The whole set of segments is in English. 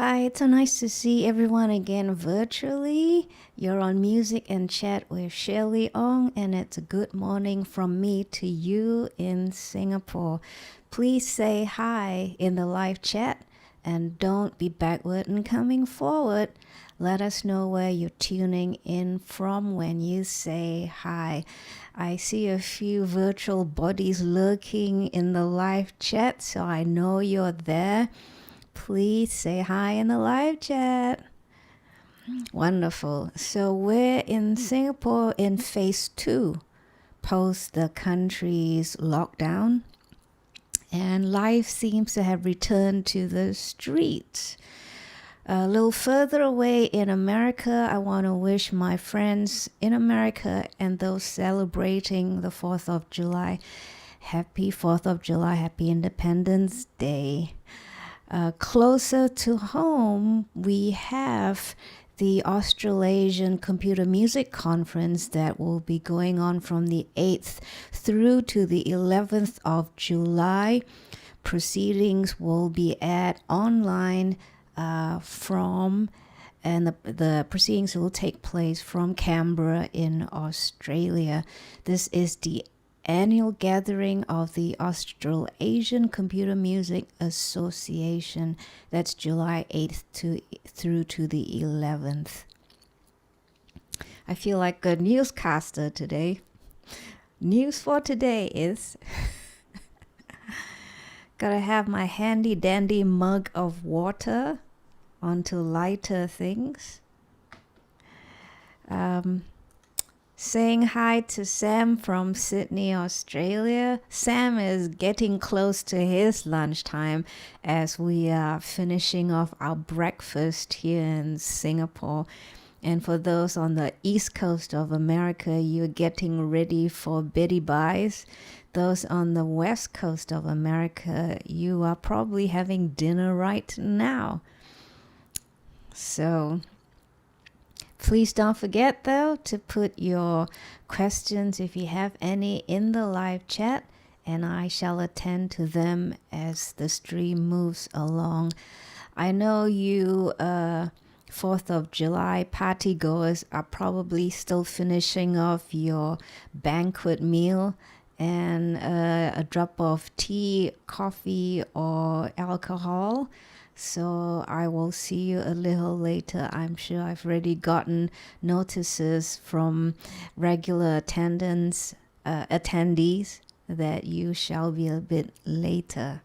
Hi, it's so nice to see everyone again virtually. You're on Music and Chat with Shueh-li Ong, and it's a good morning from me to you in Singapore. Please say hi in the live chat and don't be backward and coming forward. Let us know where you're tuning in from when you say hi. I see a few virtual bodies lurking in the live chat, so I know you're there. Please say hi in the live chat. Wonderful. So we're in Singapore in phase 2 post the country's lockdown, and life seems to have returned to the streets. A little further away in America, I want to wish my friends in America and those celebrating the 4th of July, happy 4th of July, happy Independence Day. Closer to home, we have the Australasian Computer Music Conference that will be going on from the 8th through to the 11th of July. Proceedings will be at online and the proceedings will take place from Canberra in Australia. This is the annual gathering of the Australasian Computer Music Association. That's July 8th through to the 11th. I feel like a newscaster today. News for today is gotta have my handy dandy mug of water onto lighter things. Saying hi to Sam from Sydney, Australia. Sam is getting close to his lunchtime as we are finishing off our breakfast here in Singapore. And for those on the east coast of America, you're getting ready for Betty Buys. Those on the west coast of America, you are probably having dinner right now. So please don't forget, though, to put your questions, if you have any, in the live chat, and I shall attend to them as the stream moves along. I know you 4th of July party goers are probably still finishing off your banquet meal and a drop of tea, coffee, or alcohol. So I will see you a little later. I'm sure I've already gotten notices from regular attendees that you shall be a bit later.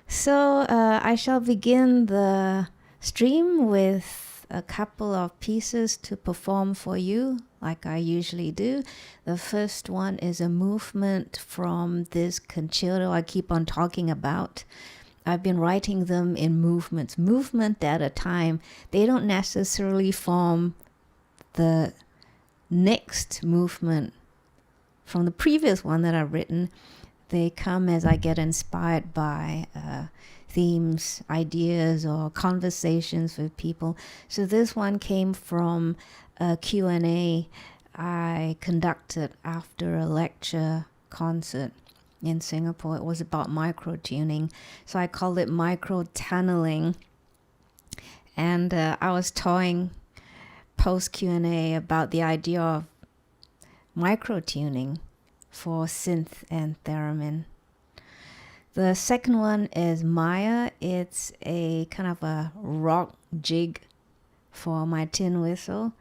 So I shall begin the stream with a couple of pieces to perform for you, like I usually do. The first one is a movement from this concerto I keep on talking about. I've been writing them in movement at a time. They don't necessarily form the next movement from the previous one that I've written. They come as I get inspired by themes, ideas, or conversations with people. So this one came from a Q&A I conducted after a lecture concert in Singapore. It was about micro-tuning, so I called it micro-tunneling. And I was toying post Q&A about the idea of micro-tuning for synth and theremin. The second one is Maya. It's a kind of a rock jig for my tin whistle.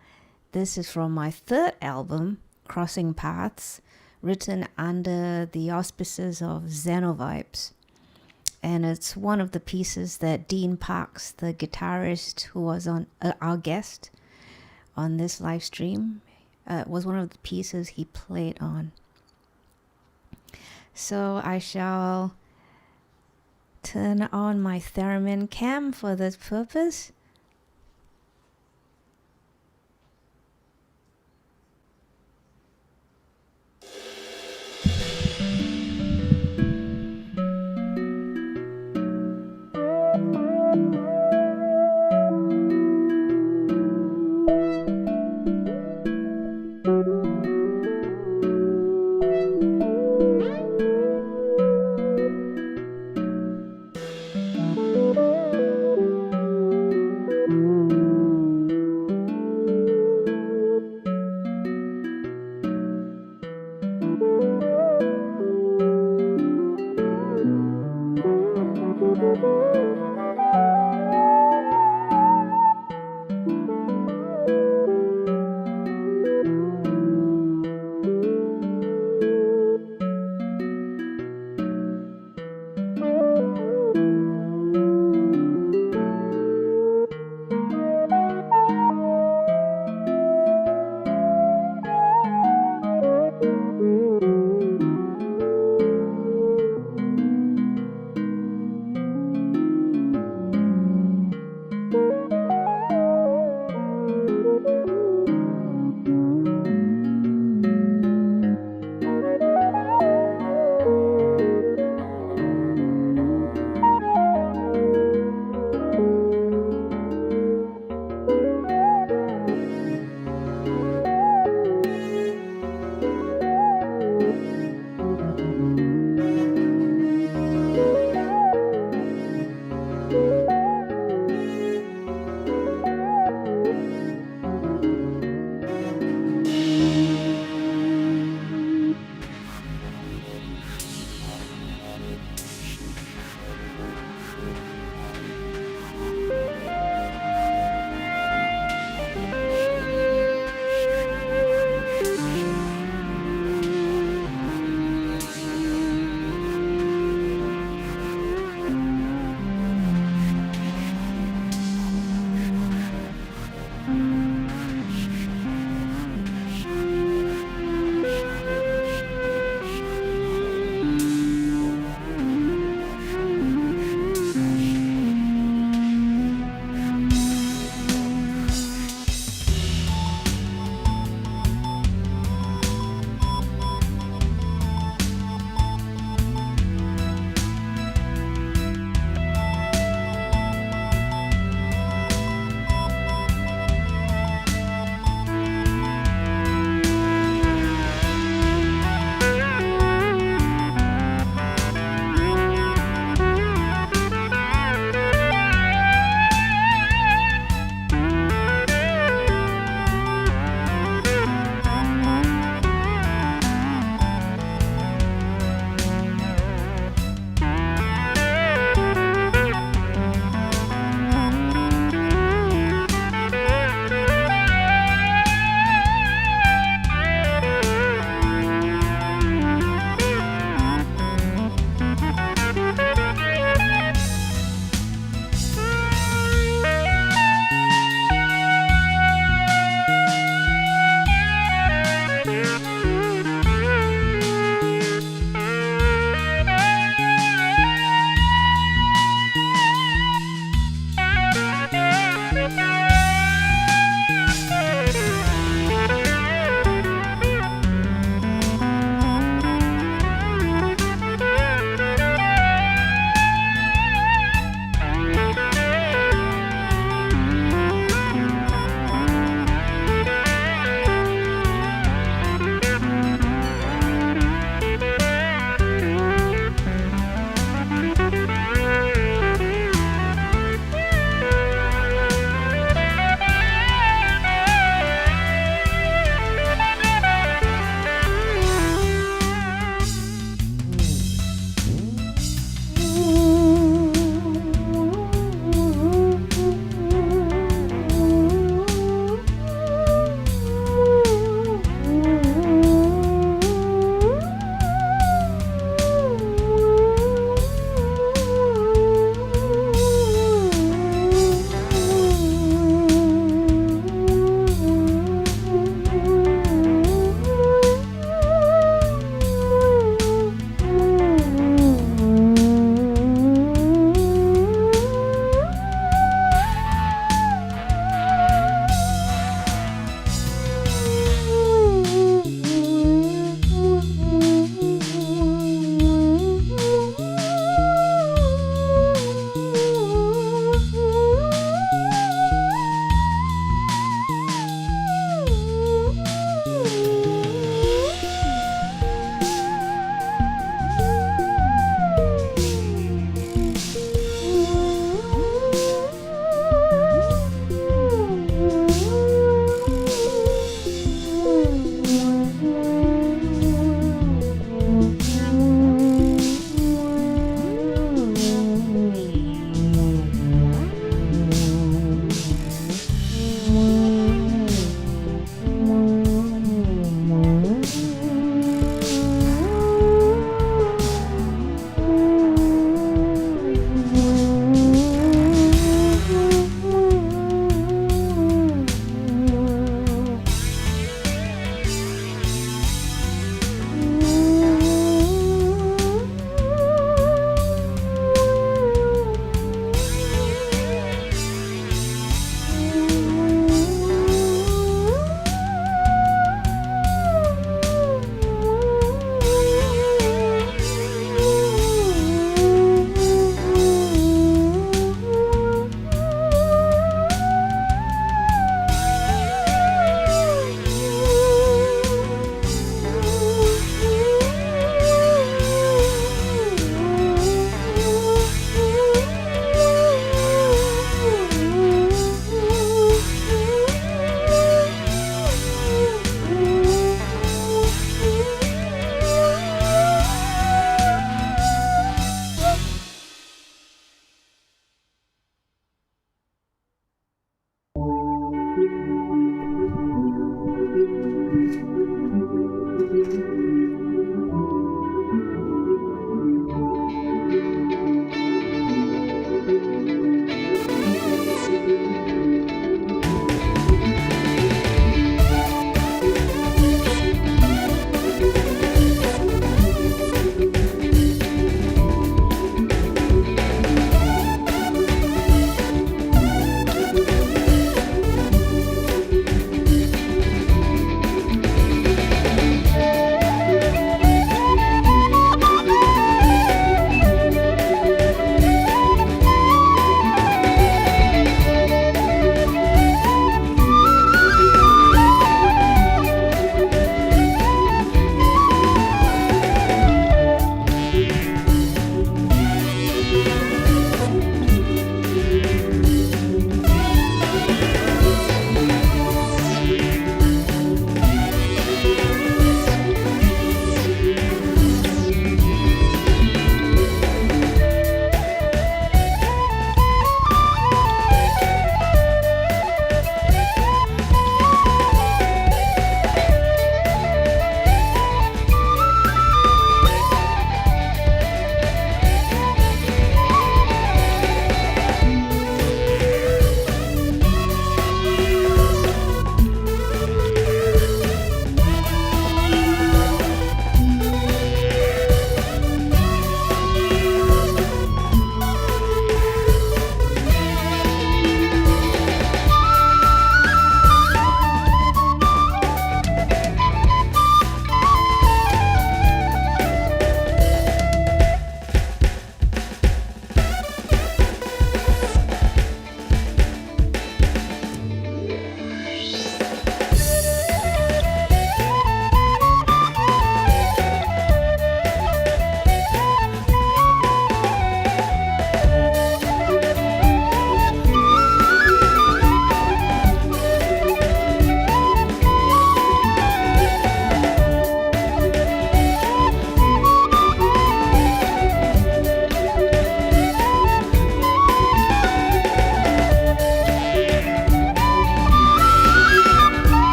This is from my third album, Crossing Paths, written under the auspices of Xenovibes. And it's one of the pieces that Dean Parks, the guitarist who was on our guest on this live stream, was one of the pieces he played on. So I shall turn on my theremin cam for this purpose.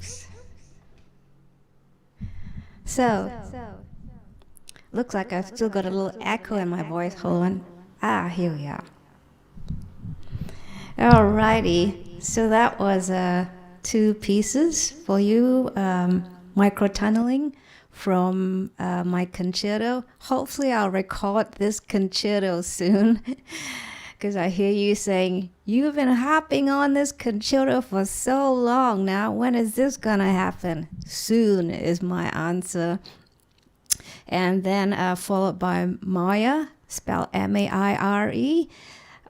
Oops. So, looks like I've still got a little echo in my voice. Hold on. Here we are. Alrighty. So that was 2 pieces for you, microtunneling from my concerto. Hopefully I'll record this concerto soon. Because I hear you saying, you've been hopping on this concerto for so long now. When is this going to happen? Soon is my answer. And then followed by Maya, spelled M-A-I-R-E,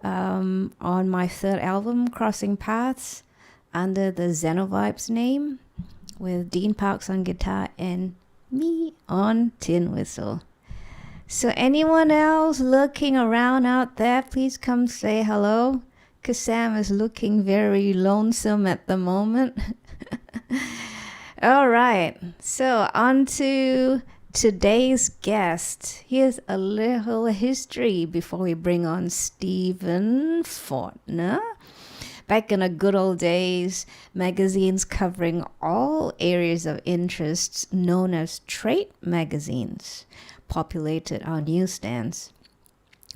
on my 3rd album, Crossing Paths, under the Xenovibes name, with Dean Parks on guitar and me on tin whistle. So anyone else looking around out there, please come say hello, because Sam is looking very lonesome at the moment. All right, so on to today's guest. Here's a little history before we bring on Stephen Fortner. Back in the good old days, magazines covering all areas of interest known as trade magazines populated our newsstands.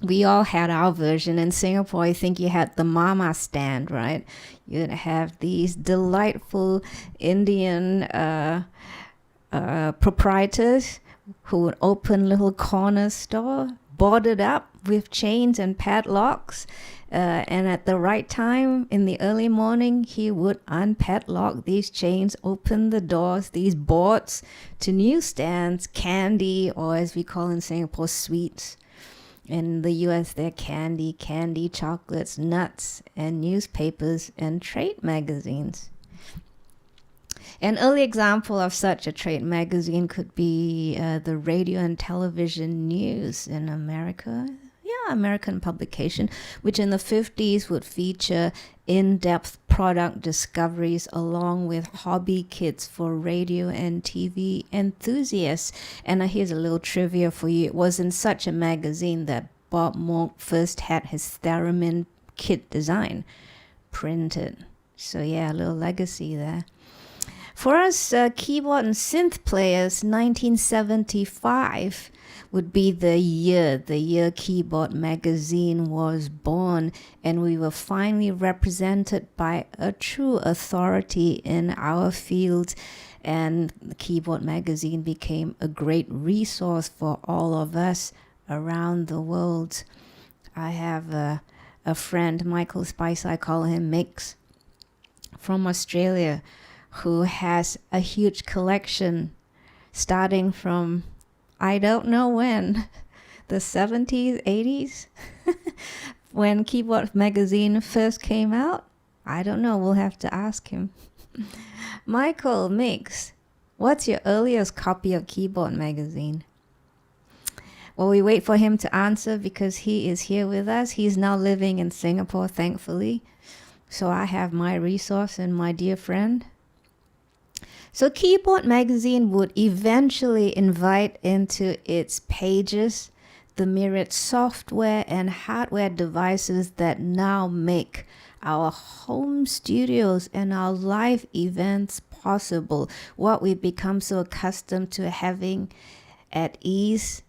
We all had our version. In Singapore, I think you had the mama stand, right? You'd have these delightful Indian proprietors who would open little corner store, boarded up with chains and padlocks. And at the right time, in the early morning, he would unpadlock these chains, open the doors, these boards to newsstands, candy, or as we call in Singapore, sweets. In the US, they're candy, chocolates, nuts, and newspapers and trade magazines. An early example of such a trade magazine could be the radio and television news in America. American publication, which in the 50s would feature in-depth product discoveries along with hobby kits for radio and TV enthusiasts. And here's a little trivia for you. It was in such a magazine that Bob Moog first had his theremin kit design printed. So yeah, a little legacy there. For us keyboard and synth players, 1975 would be the year Keyboard magazine was born, and we were finally represented by a true authority in our field, and the Keyboard magazine became a great resource for all of us around the world. I have a friend, Michael Spicer, I call him Mix, from Australia, who has a huge collection starting from I don't know when, the 70s, 80s, when Keyboard magazine first came out. I don't know, we'll have to ask him. Michael, Mix, what's your earliest copy of Keyboard magazine? Well, we wait for him to answer because he is here with us. He's now living in Singapore, thankfully. So I have my resource and my dear friend. So Keyboard magazine would eventually invite into its pages the myriad software and hardware devices that now make our home studios and our live events possible. What we've become so accustomed to having at ease.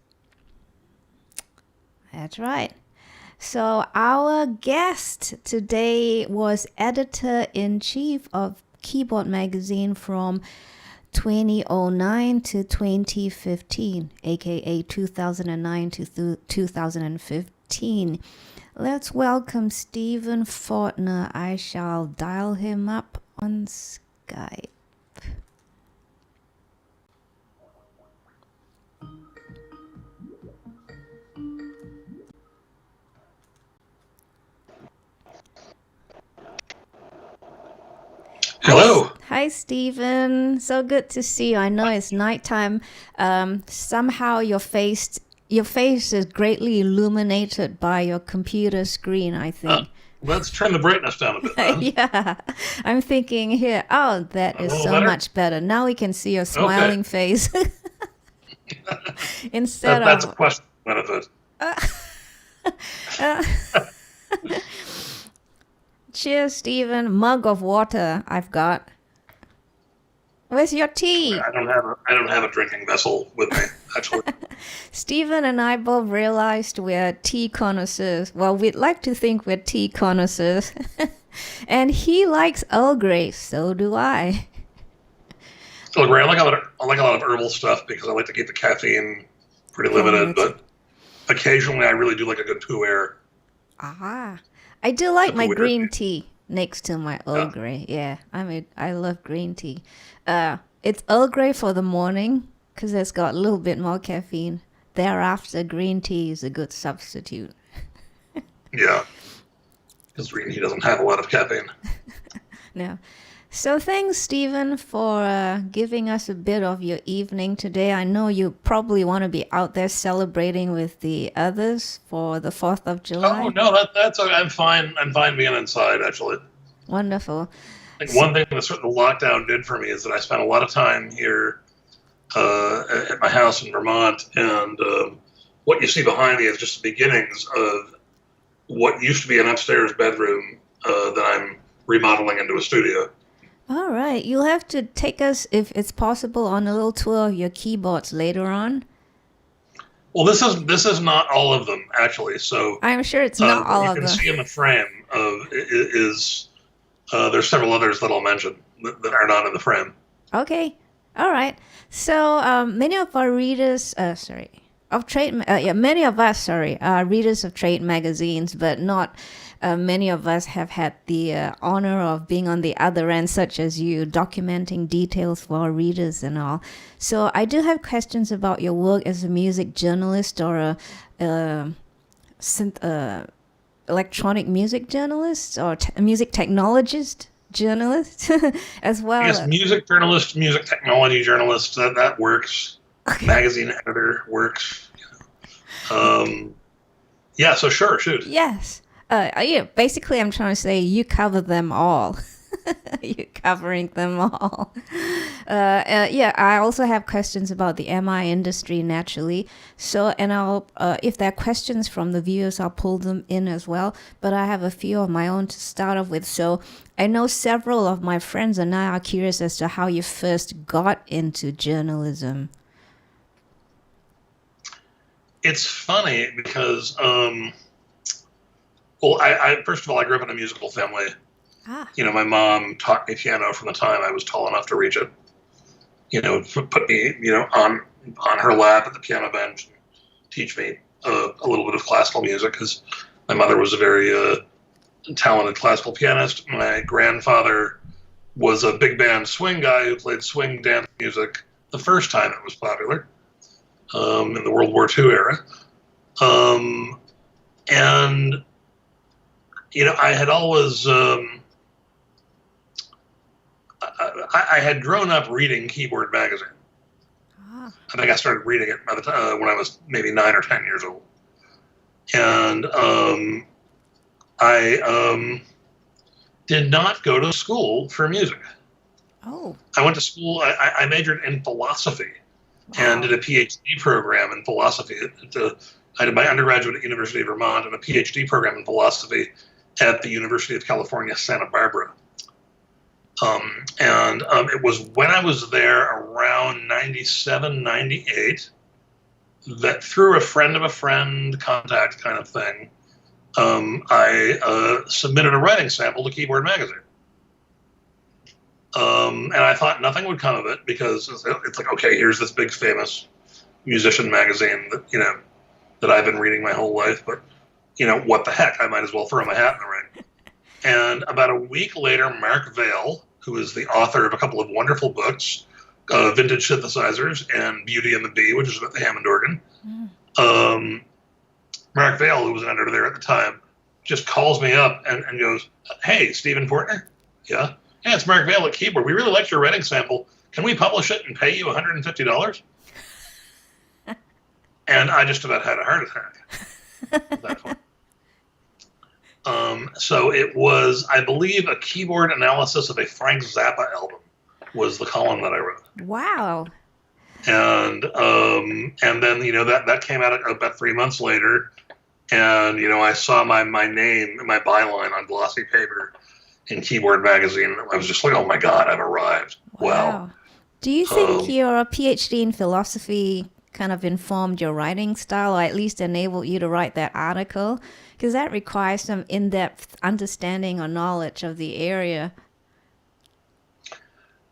That's right. So our guest today was editor-in-chief of Keyboard magazine from 2009 to 2015, aka 2009 to 2015. Let's welcome Stephen Fortner. I shall dial him up on Skype. Hello. Hi, Stephen. So good to see you. I know it's nighttime. Somehow your face is greatly illuminated by your computer screen, I think. Let's turn the brightness down a bit, then. Yeah. I'm thinking here, that is so much better. Now we can see your smiling face. Instead that's a question benefit. Cheers, Stephen. Mug of water I've got. Where's your tea? I don't have a drinking vessel with me, actually. Stephen and I both realized we're tea connoisseurs. Well, we'd like to think we're tea connoisseurs. And he likes Earl Grey, so do I. Look, Ray, I like a lot of herbal stuff because I like to keep the caffeine pretty limited, Quality. but occasionally I really do like a good pu'er. Ah, I do like The my pu'er green tea. tea next to my Earl Yeah. Grey. Yeah, I love green tea. It's Earl Grey for the morning because it's got a little bit more caffeine. Thereafter, green tea is a good substitute. Yeah. Because green tea doesn't have a lot of caffeine. No. So thanks, Stephen, for giving us a bit of your evening today. I know you probably want to be out there celebrating with the others for the 4th of Oh July. no, that's okay. I'm fine. I'm fine being inside. Actually, Wonderful. I think S one thing that sort of the lockdown did for me is that I spent a lot of time here at my house in Vermont, and what you see behind me is just the beginnings of what used to be an upstairs bedroom that I'm remodeling into a studio. All right, you'll have to take us, if it's possible, on a little tour of your keyboards later on. Well, this is not all of them actually. So I'm sure it's not what all you of can them. see in the frame is there's several others that I'll mention that are not in the frame. Okay, all right. So many of our readers, many of us, are readers of trade magazines, but not many of us have had the honor of being on the other end, such as you, documenting details for our readers and all. So I do have questions about your work as a music journalist or a synth, electronic music journalist or music technologist journalist as I guess well. music journalist, music technology journalist, that works. Okay. Magazine editor works. Yeah, so sure, shoot. Yes. Yeah, basically, I'm trying to say you cover them all. You're covering them all. Yeah, I also have questions about the MI industry naturally. So, and I'll, if there are questions from the viewers, I'll pull them in as well. But I have a few of my own to start off with. So, I know several of my friends and I are curious as to how you first got into journalism. It's funny because, well, I first of all, I grew up in a musical family. Ah. You know, my mom taught me piano from the time I was tall enough to reach it. You know, put me, on her lap at the piano bench and teach me a little bit of classical music because my mother was a very talented classical pianist. My grandfather was a big band swing guy who played swing dance music the first time it was popular in the World War II era. And, I had always, I had grown up reading Keyboard magazine. Ah. I think I started reading it by the time when I was maybe 9 or 10 years old. And I did not go to school for music. Oh. I went to school, I majored in philosophy and Wow. did a PhD program in philosophy. I did my undergraduate at University of Vermont and a PhD program in philosophy at the University of California, Santa Barbara. It was when I was there around 97, 98 that through a friend of a friend contact kind of thing, I submitted a writing sample to Keyboard magazine. And I thought nothing would come of it because it's like, okay, here's this big famous musician magazine that I've been reading my whole life, but what the heck? I might as well throw my hat in the ring. And about a week later, Mark Vail, who is the author of a couple of wonderful books, Vintage Synthesizers and Beauty and the Bee, which is about the Hammond organ. Mark Vail, who was an editor there at the time, just calls me up and goes, "Hey, Stephen Fortner? Yeah? Hey, it's Mark Vail at Keyboard. We really liked your writing sample. Can we publish it and pay you $150? And I just about had a heart attack at that point. So it was, I believe, a keyboard analysis of a Frank Zappa album was the column that I wrote. Wow. And then that came out about 3 months later, and I saw my name, my byline on glossy paper in Keyboard magazine. I was just like, oh my God, I've arrived. Wow. Do you think Um, your PhD in philosophy kind of informed your writing style, or at least enabled you to write that article? Because that requires some in-depth understanding or knowledge of the area.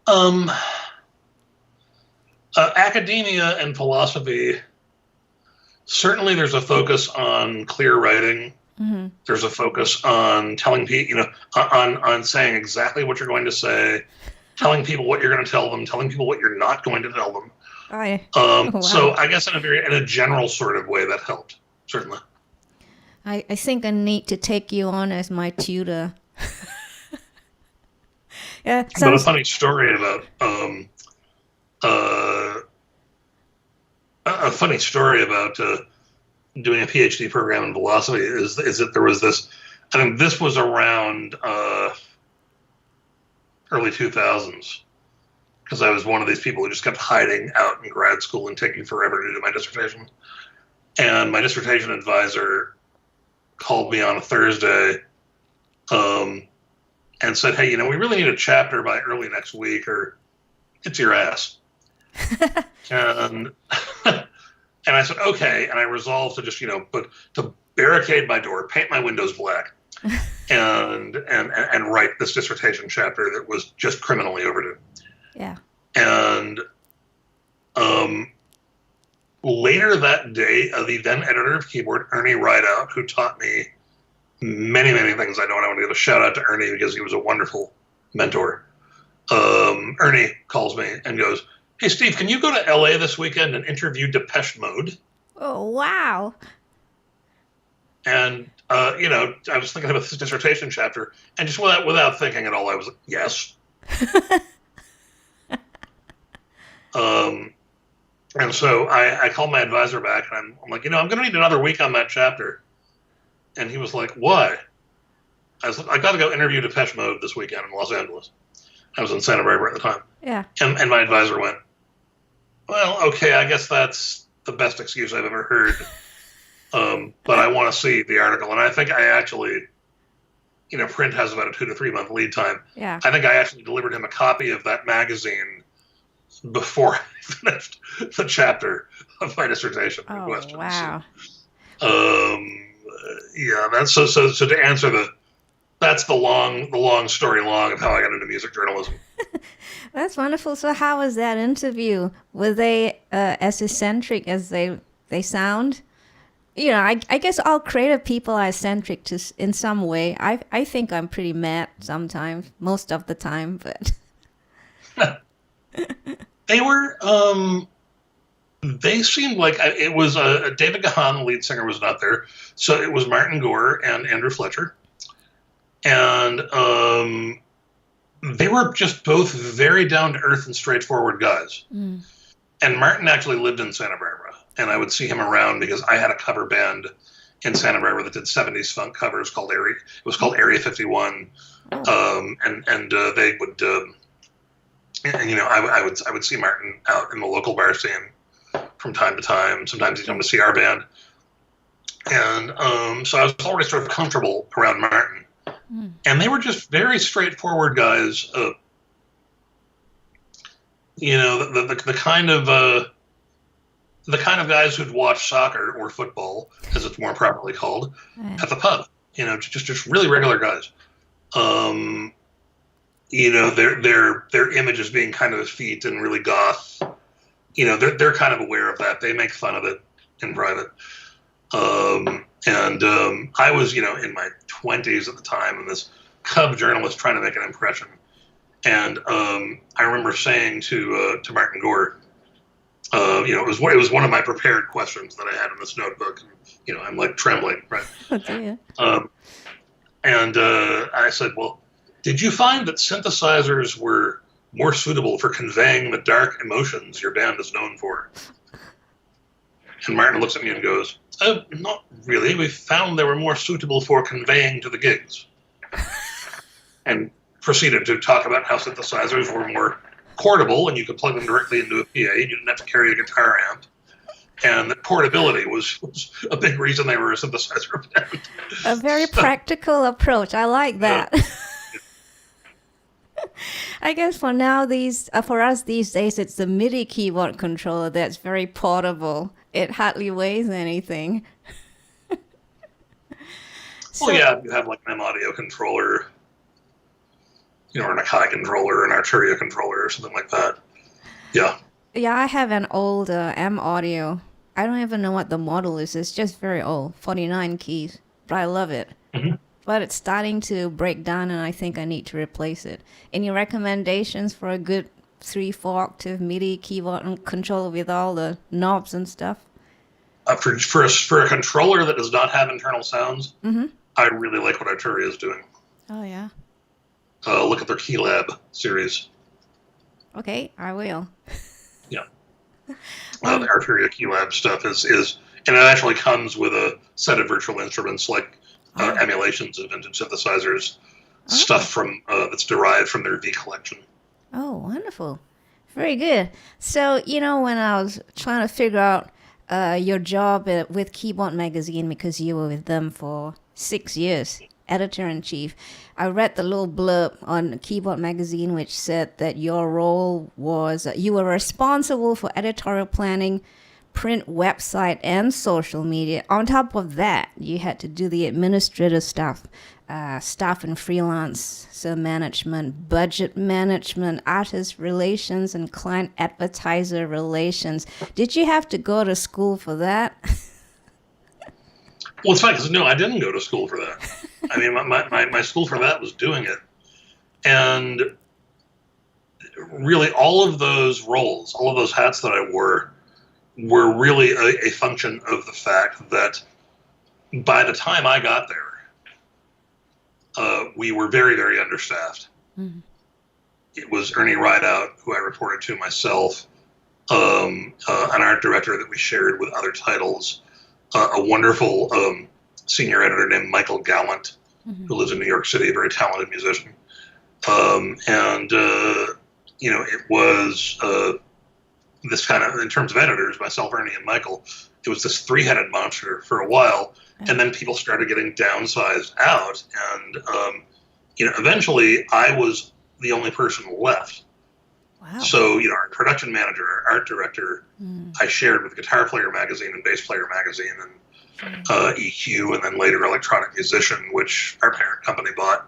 um, Academia and philosophy, certainly there's a focus on clear writing. Mm-hmm. There's a focus on telling people, on saying exactly what you're going to say, telling people what you're going to tell them, telling people what you're not going to tell them. So Wow. I guess in a general sort of way that helped, certainly. I think I need to take you on as my tutor. Yeah, But a sounds. funny story about uh, a funny story about doing a PhD program in philosophy is that there was this. I think this was around early 2000s, because I was one of these people who just kept hiding out in grad school and taking forever to do my dissertation. And my dissertation advisor called me on a Thursday and said, "Hey, we really need a chapter by early next week, or it's your ass." And and I said, "Okay." And I resolved to just, to barricade my door, paint my windows black, and write this dissertation chapter that was just criminally overdue. Yeah. And later that day, the then editor of Keyboard, Ernie Rideout, who taught me many, many things I know, and I want to give a shout out to Ernie because he was a wonderful mentor. Ernie calls me and goes, "Hey, Steve, can you go to LA this weekend and interview Depeche Mode?" Oh, wow. And, I was thinking about this dissertation chapter, and just without thinking at all, I was like, yes. And so I called my advisor back, and I'm like, I'm going to need another week on that chapter. And he was like, "What?" I was like, "I got to go interview Depeche Mode this weekend in Los Angeles." I was in Santa Barbara at the time. Yeah. And my advisor went, "Well, okay, I guess that's the best excuse I've ever heard. But I want to see the article." And I think I actually, print has about a 2 to 3 month lead time. Yeah. I think I actually delivered him a copy of that magazine before I finished the chapter of my dissertation in Oh, question. wow. Yeah, that's so to answer that's the long story long of how I got into music journalism. That's wonderful. So how was that interview? Were they as eccentric as they sound? I guess all creative people are eccentric in some way. I think I'm pretty mad sometimes, most of the time, but They were they seemed like it was David Gahan, the lead singer, was not there, so it was Martin Gore and Andrew Fletcher, and they were just both very down to earth and straightforward guys. Mm. And Martin actually lived in Santa Barbara, and I would see him around because I had a cover band in Santa Barbara that did 70s funk covers called Area. It was called Area 51, and they would. I would see Martin out in the local bar scene from time to time. Sometimes he'd come to see our band, and so I was already sort of comfortable around Martin. Mm. And they were just very straightforward guys. The kind of guys who'd watch soccer or football, as it's more properly called, at the pub. Just really regular guys. Their image as being kind of effete and really goth. They're kind of aware of that. They make fun of it in private. I was, in my 20s at the time, and this cub journalist trying to make an impression. And I remember saying to Martin Gore, it was one of my prepared questions that I had in this notebook. And, I'm like trembling, right? Oh, dear. And I said, "Well, did you find that synthesizers were more suitable for conveying the dark emotions your band is known for?" And Martin looks at me and goes, "Not really. We found they were more suitable for conveying to the gigs." And proceeded to talk about how synthesizers were more portable and you could plug them directly into a PA. You didn't have to carry a guitar amp. And that portability was a big reason they were a synthesizer band. A very practical approach. I like that. I guess for now, for us these days, it's the MIDI keyboard controller that's very portable. It hardly weighs anything. Well, So yeah, you have like an M audio controller, or an Akai controller, an Arturia controller, or something like that. Yeah. yeah, I have an old M Audio. I don't even know what the model is. It's just very old, 49 keys, but I love it. Hmm. But it's starting to break down, and I think I need to replace it. Any recommendations for a good 3-4 octave MIDI keyboard and controller with all the knobs and stuff? For a controller that does not have internal sounds, Mm-hmm. I really like what Arturia is doing. Oh yeah. Look at their Keylab series. Okay, I will. Yeah. The Arturia Keylab stuff is, and it actually comes with a set of virtual instruments like emulations of vintage synthesizers, stuff from that's derived from their V collection. Oh, wonderful. Very good. So, when I was trying to figure out your job with Keyboard Magazine, because you were with them for 6 years, editor-in-chief, I read the little blurb on Keyboard Magazine which said that your role was you were responsible for editorial planning, print, website, and social media. On top of that, you had to do the administrative stuff, staff and freelance, so management, budget management, artist relations, and client advertiser relations. Did you have to go to school for that? Well, it's funny because no, I didn't go to school for that. I mean, my school for that was doing it. And really, all of those roles, all of those hats that I wore, were really a function of the fact that by the time I got there, we were very, very understaffed. Mm-hmm. It was Ernie Rideout, who I reported to myself, an art director that we shared with other titles, a wonderful senior editor named Michael Gallant, Mm-hmm. who lives in New York City, a very talented musician. It was this kind of, in terms of editors, myself, Ernie, and Michael, it was this three-headed monster for a while. And then people started getting downsized out. And, eventually I was the only person left. Wow. So, our production manager, our art director, I shared with Guitar Player Magazine and Bass Player Magazine and EQ, and then later Electronic Musician, which our parent company bought.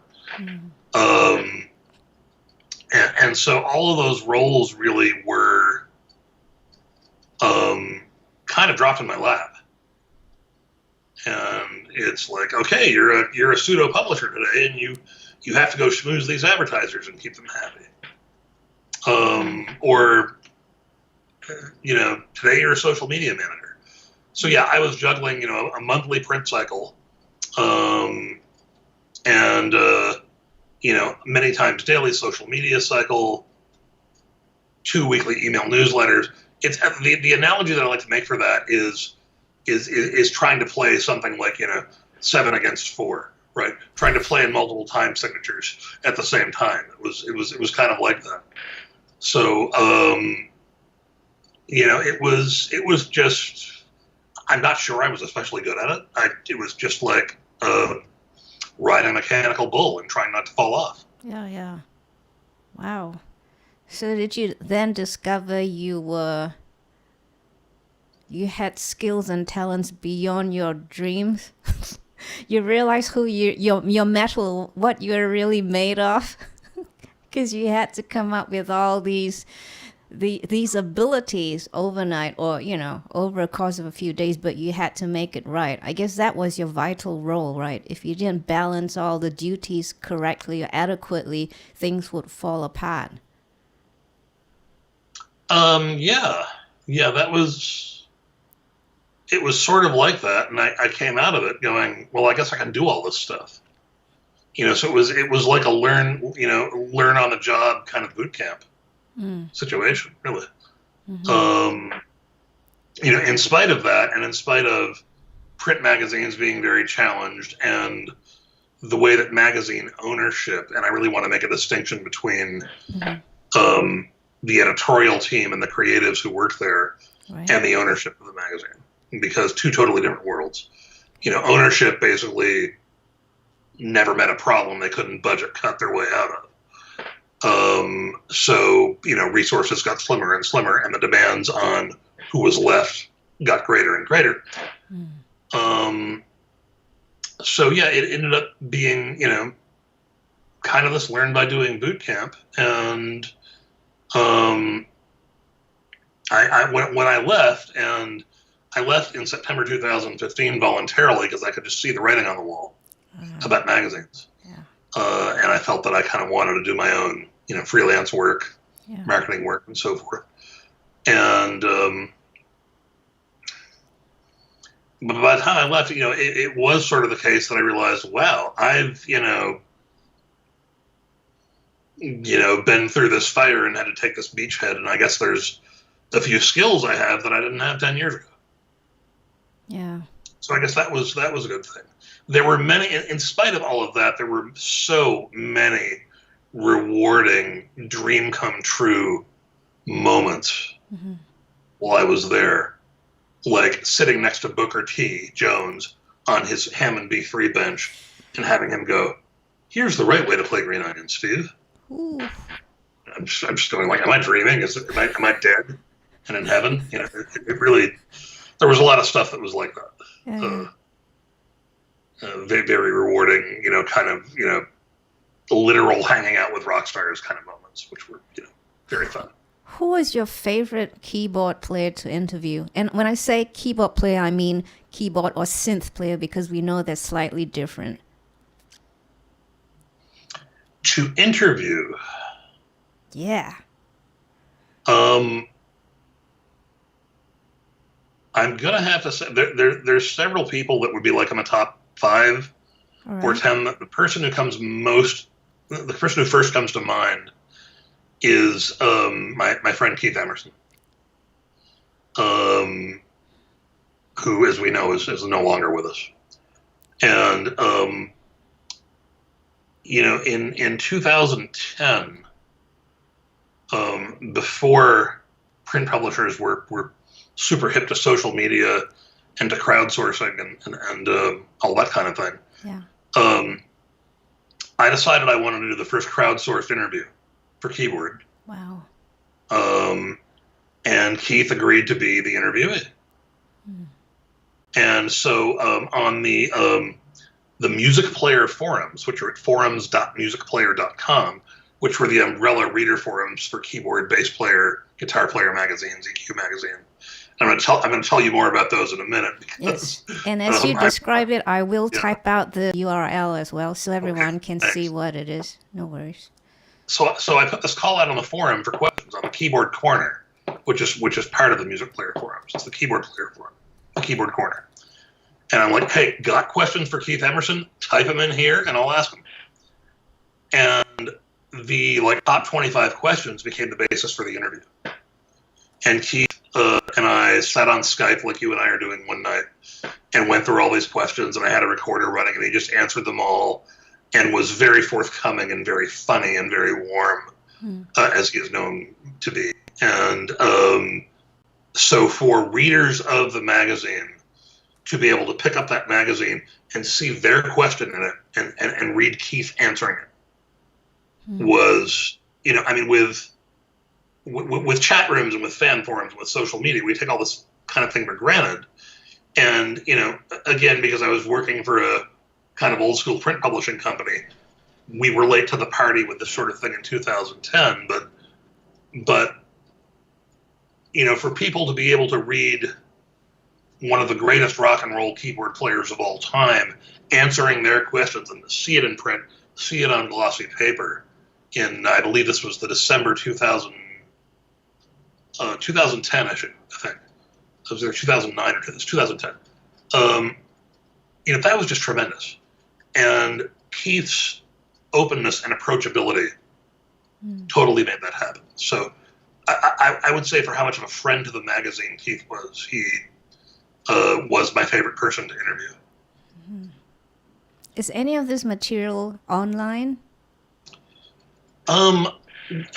And so all of those roles really were kind of dropped in my lap. And it's like, okay, you're a pseudo publisher today, and you have to go schmooze these advertisers and keep them happy. Or today you're a social media manager. So yeah, I was juggling, a monthly print cycle, and many times daily social media cycle, 2 weekly email newsletters. It's the analogy that I like to make for that is trying to play something like 7 against 4, right? Trying to play in multiple time signatures at the same time. It was kind of like that. So it was just, I'm not sure I was especially good at it. It was just like riding a mechanical bull and trying not to fall off. Yeah. Wow. So did you then discover you had skills and talents beyond your dreams? You realize who your metal, what you're really made of? Because you had to come up with all these abilities overnight, or over a course of a few days, but you had to make it right. I guess that was your vital role, right? If you didn't balance all the duties correctly or adequately, things would fall apart. It was sort of like that, and I came out of it going, well, I guess I can do all this stuff. So it was like a learn on the job kind of boot camp situation, really. Mm-hmm. In spite of that, and in spite of print magazines being very challenged, and the way that magazine ownership, and I really want to make a distinction between the editorial team and the creatives who worked there, right, and the ownership of the magazine, because two totally different worlds. Ownership basically never met a problem they couldn't budget cut their way out of. So, resources got slimmer and slimmer, and the demands on who was left got greater and greater. Um, so, yeah, it ended up being, kind of this learn by doing boot camp. And when I left, and I left in September 2015 voluntarily because I could just see the writing on the wall about magazines. Yeah. And I felt that I kind of wanted to do my own, freelance work, Yeah. marketing work, and so forth. And but by the time I left, it was sort of the case that I realized, wow, I've, been through this fire and had to take this beachhead, and I guess there's a few skills I have that I didn't have 10 years ago. Yeah. So I guess that was a good thing. There were many, in spite of all of that, there were so many rewarding, dream come true moments while I was there, like sitting next to Booker T. Jones on his Hammond B3 bench and having him go, "Here's the right way to play Green Onion, Steve." Ooh. I'm just going like, am I dreaming? Am I dead and in heaven? It really, there was a lot of stuff that was like that. Yeah. Very, very rewarding, kind of, literal hanging out with rock stars kind of moments, which were, very fun. Who was your favorite keyboard player to interview? And when I say keyboard player, I mean keyboard or synth player, because we know they're slightly different. To interview, Yeah. I'm gonna have to say there's several people that would be like in the top 5 or 10. The person who first comes to mind is my friend Keith Emerson, who, as we know, is no longer with us. And in 2010, before print publishers were super hip to social media and to crowdsourcing and all that kind of thing. Yeah. I decided I wanted to do the first crowdsourced interview for keyboard. Wow. And Keith agreed to be the interviewee. And so on the music player forums, which are at forums.musicplayer.com, which were the umbrella reader forums for keyboard, bass player, guitar player magazines, EQ magazine. I'm going to tell you more about those in a minute. Yes. And as you describe it, I will type out the URL as well so everyone can see what it is. No worries. So I put this call out on the forum for questions on the Keyboard Corner, which is part of the music player forums. It's the keyboard player forum, the Keyboard Corner. And I'm like, hey, got questions for Keith Emerson? Type them in here and I'll ask them. And the top 25 questions became the basis for the interview. And Keith and I sat on Skype like you and I are doing one night and went through all these questions, and I had a recorder running, and he just answered them all and was very forthcoming and very funny and very warm, as he is known to be. And so for readers of the magazine to be able to pick up that magazine and see their question in it and read Keith answering it was, with chat rooms and with fan forums, with social media, we take all this kind of thing for granted. And, again, because I was working for a kind of old school print publishing company, we were late to the party with this sort of thing in 2010. But for people to be able to read one of the greatest rock and roll keyboard players of all time answering their questions and to see it in print, see it on glossy paper in, I believe this was the December 2010 I think. It was either 2009 or 2010. That was just tremendous. And Keith's openness and approachability totally made that happen. So I would say for how much of a friend to the magazine Keith was, he was my favorite person to interview. Is any of this material online?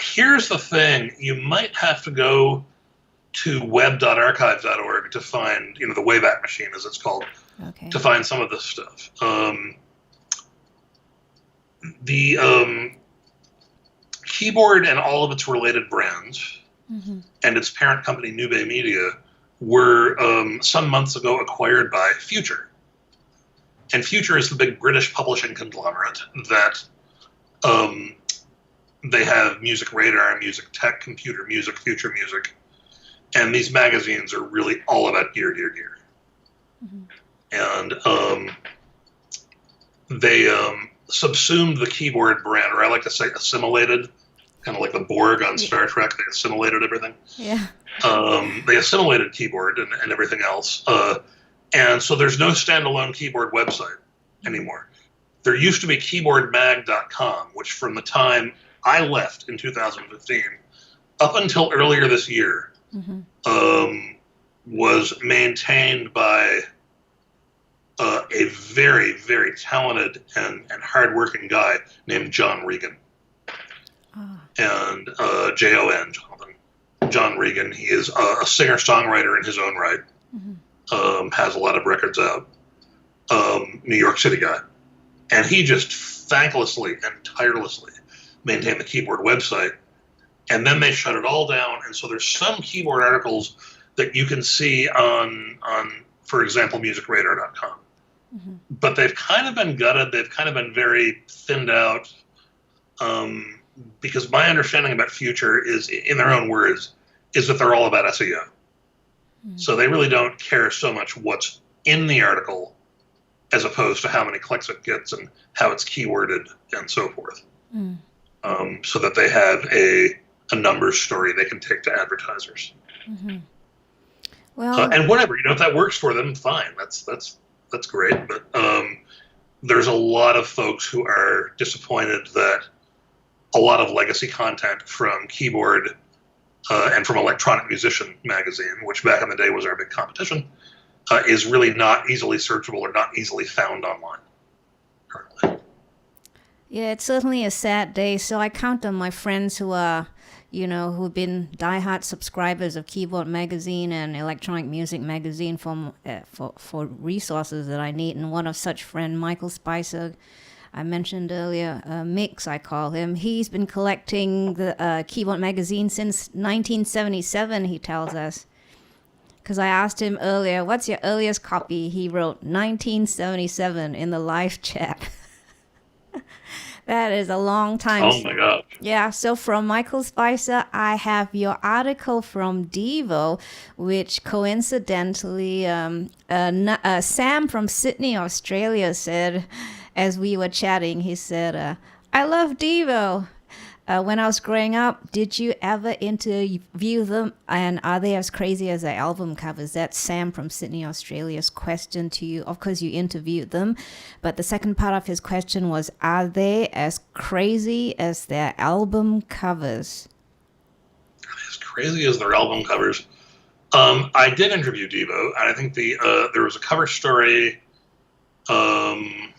Here's the thing. You might have to go to web.archive.org to find, the Wayback Machine, as it's called, to find some of this stuff. Keyboard and all of its related brands and its parent company, Nube Media, were some months ago acquired by Future. And Future is the big British publishing conglomerate that they have Music Radar, Music Tech, Computer Music, Future Music. And these magazines are really all about gear. And they subsumed the keyboard brand, or I like to say assimilated, kind of like the Borg on Star Trek. They assimilated everything. Yeah. They assimilated keyboard and everything else. And so there's no standalone keyboard website anymore. There used to be keyboardmag.com, which from the time I left in 2015 up until earlier this year was maintained by a very, very talented and hardworking guy named John Regan. And Jon, Jonathan. John Regan. He is a singer-songwriter in his own right. Has a lot of records out. New York City guy. And he just thanklessly and tirelessly maintained the keyboard website. And then they shut it all down. And so there's some keyboard articles that you can see on for example, musicradar.com. But they've kind of been gutted. They've kind of been very thinned out. Because my understanding about Future is, in their own words, is that they're all about SEO. So they really don't care so much what's in the article as opposed to how many clicks it gets and how it's keyworded and so forth. So that they have a numbers story they can take to advertisers. Well, and whatever, if that works for them, fine. That's great. But there's a lot of folks who are disappointed that a lot of legacy content from Keyboard and from Electronic Musician magazine, which back in the day was our big competition, is really not easily searchable or not easily found online currently. Yeah, it's certainly a sad day. So I count on my friends who are, who've been diehard subscribers of Keyboard Magazine and Electronic Music Magazine for resources that I need. And one of such friend, Michael Spicer, I mentioned earlier, Mix, I call him. He's been collecting the Keyboard Magazine since 1977, he tells us. Because I asked him earlier, what's your earliest copy? He wrote 1977 in the live chat. That is a long time. Oh my God. Yeah, so from Michael Spicer, I have your article from Devo, which coincidentally, Sam from Sydney, Australia said, as we were chatting, he said, I love Devo. When I was growing up, did you ever interview them? And are they as crazy as their album covers? That's Sam from Sydney, Australia's question to you. Of course, you interviewed them. But the second part of his question was, are they as crazy as their album covers? As crazy as their album covers. I did interview Devo, and I think there was a cover story in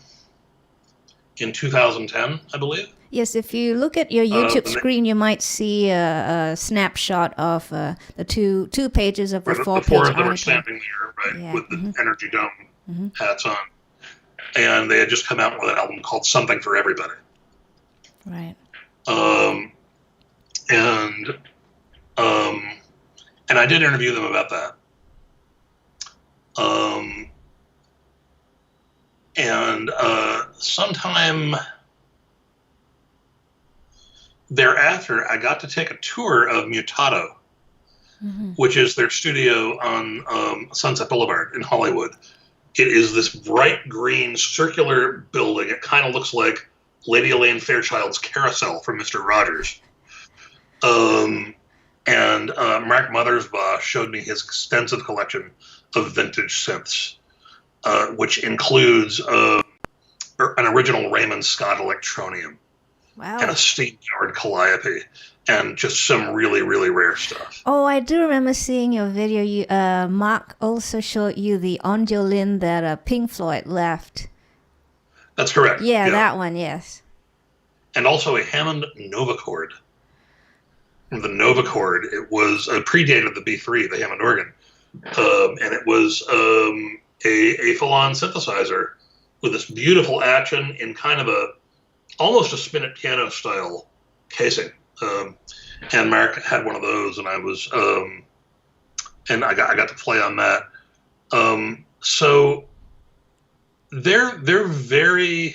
2010, I believe. Yes, if you look at your YouTube screen, you might see a snapshot of the two pages of the four-page article. article. They were standing there, right, with the Energy Dome hats on. And they had just come out with an album called Something for Everybody. Right. And I did interview them about that. And sometime thereafter, I got to take a tour of Mutato, which is their studio on Sunset Boulevard in Hollywood. It is this bright green circular building. It kind of looks like Lady Elaine Fairchild's Carousel from Mr. Rogers. And Mark Mothersbaugh showed me his extensive collection of vintage synths, which includes an original Raymond Scott Electronium. Wow. And a steam-powered Calliope, and just some really, really rare stuff. Oh, I do remember seeing your video. Mark also showed you the Ondulin that Pink Floyd left. That's correct. Yeah, that one, yes. And also a Hammond Novacord. The Novacord, it was predated the B3, the Hammond organ. And it was a full-on synthesizer with this beautiful action in kind of almost a spinet piano style casing. and Mark had one of those, and I was, and I got to play on that. So they're very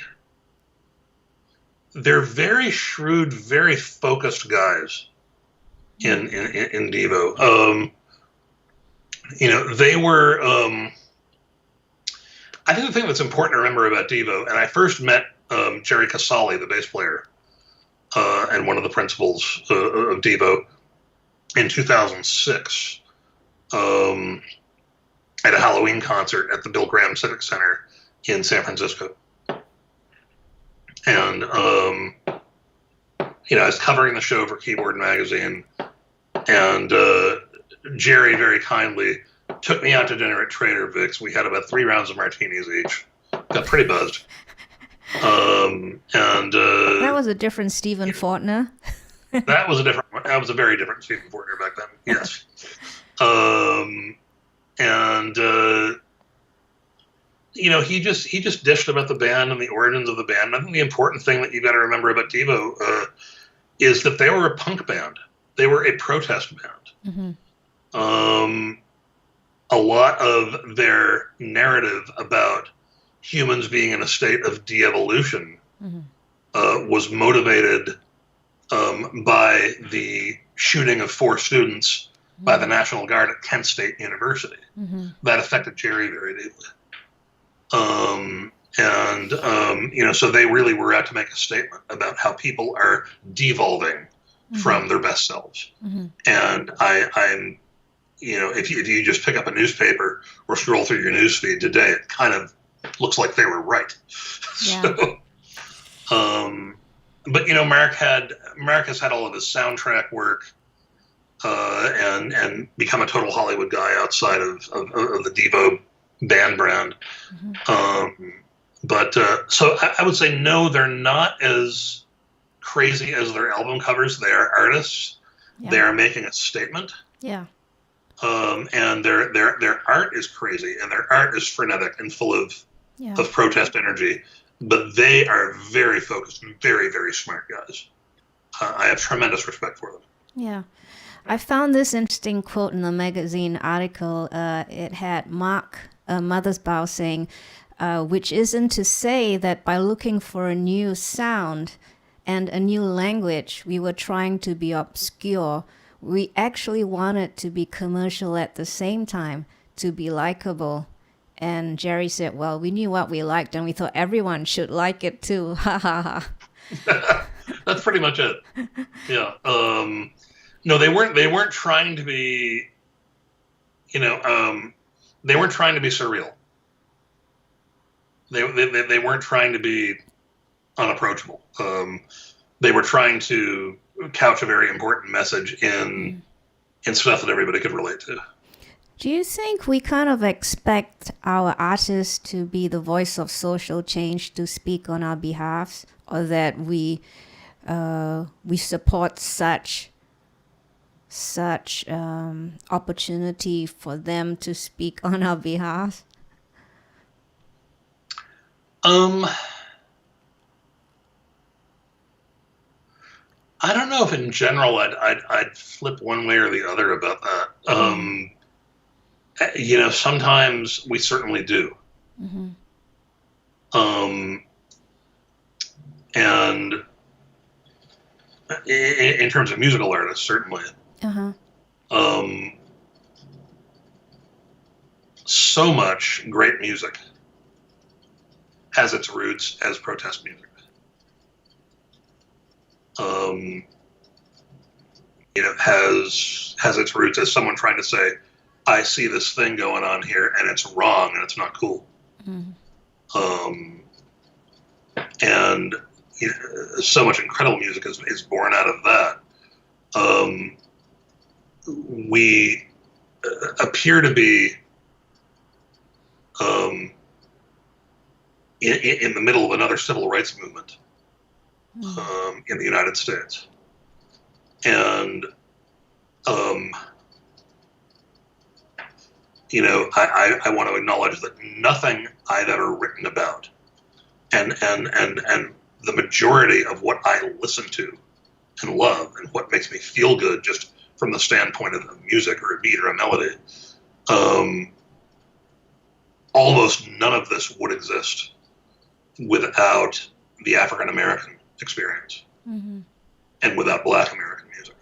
shrewd, very focused guys in Devo. They were. I think the thing that's important to remember about Devo, and I first met Jerry Casale, the bass player, and one of the principals of Devo in 2006 at a Halloween concert at the Bill Graham Civic Center in San Francisco. And, I was covering the show for Keyboard Magazine, and Jerry very kindly took me out to dinner at Trader Vic's. We had about 3 rounds of martinis each. Got pretty buzzed. That was a different Stephen Fortner. That was a very different Stephen Fortner back then. Yes. He just dished about the band and the origins of the band. I think the important thing that you got to remember about Devo is that they were a punk band. They were a protest band. Mm-hmm. A lot of their narrative about humans being in a state of de-evolution was motivated by the shooting of 4 students by the National Guard at Kent State University. Mm-hmm. That affected Jerry very deeply. So they really were out to make a statement about how people are devolving from their best selves. Mm-hmm. And I'm if you just pick up a newspaper or scroll through your newsfeed today, it kind of looks like they were right. Yeah. But Mark has had all of his soundtrack work and become a total Hollywood guy outside of the Devo band brand. Mm-hmm. So I would say no, they're not as crazy as their album covers. They are artists. Yeah. They are making a statement. Yeah. And their art is crazy, and their art is frenetic and full of protest energy. But they are very focused and very, very smart guys. I have tremendous respect for them. Yeah. I found this interesting quote in the magazine article. It had Mark Mothersbaugh saying, which isn't to say that by looking for a new sound and a new language, we were trying to be obscure. We actually wanted to be commercial at the same time, to be likable. And Jerry said, well, we knew what we liked, and we thought everyone should like it too. Ha ha ha. That's pretty much it. Yeah. No, they weren't trying to be, they weren't trying to be surreal. They weren't trying to be unapproachable. They were trying to couch a very important message in stuff that everybody could relate to. Do you think we kind of expect our artists to be the voice of social change, to speak on our behalf, or that we support such opportunity for them to speak on our behalf? I don't know if in general I'd flip one way or the other about that. Sometimes we certainly do. Mm-hmm. And in terms of musical artists, certainly. Uh-huh. So much great music has its roots as protest music. Has its roots as someone trying to say, I see this thing going on here and it's wrong and it's not cool. Mm-hmm. And so much incredible music is born out of that. We appear to be in the middle of another civil rights movement in the United States. And, I want to acknowledge that nothing I've ever written about and the majority of what I listen to and love and what makes me feel good just from the standpoint of music or a beat or a melody, almost none of this would exist without the African American experience and without Black American music.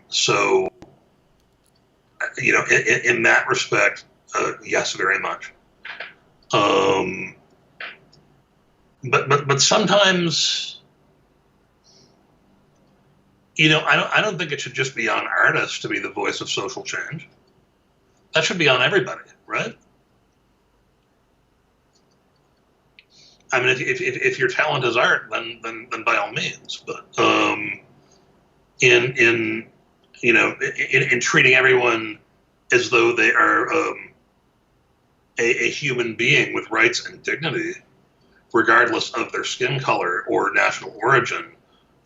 So, you know, in that respect, yes, very much. But sometimes, you know, I don't think it should just be on artists to be the voice of social change. That should be on everybody, right? I mean, if your talent is art, then by all means. But in you know, in treating everyone as though they are a human being with rights and dignity, regardless of their skin color or national origin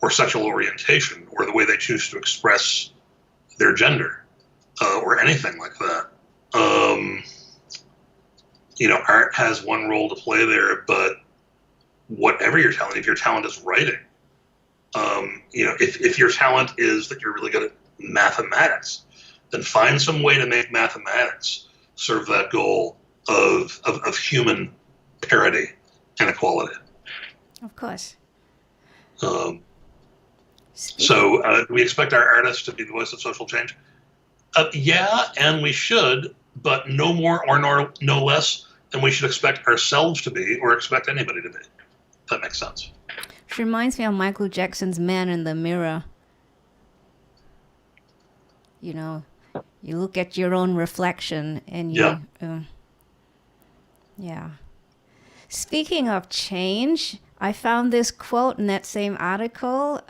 or sexual orientation or the way they choose to express their gender or anything like that. You know, art has one role to play there, but whatever your talent, if your talent is writing, you know, if your talent is that you're really good at mathematics, then find some way to make mathematics serve that goal of human parity and equality. Of course. So do we expect our artists to be the voice of social change? Yeah, and we should, but no more or no less than we should expect ourselves to be or expect anybody to be. If that makes sense. Which reminds me of Michael Jackson's Man in the Mirror. You know, you look at your own reflection and you... Yeah. Speaking of change, I found this quote in that same article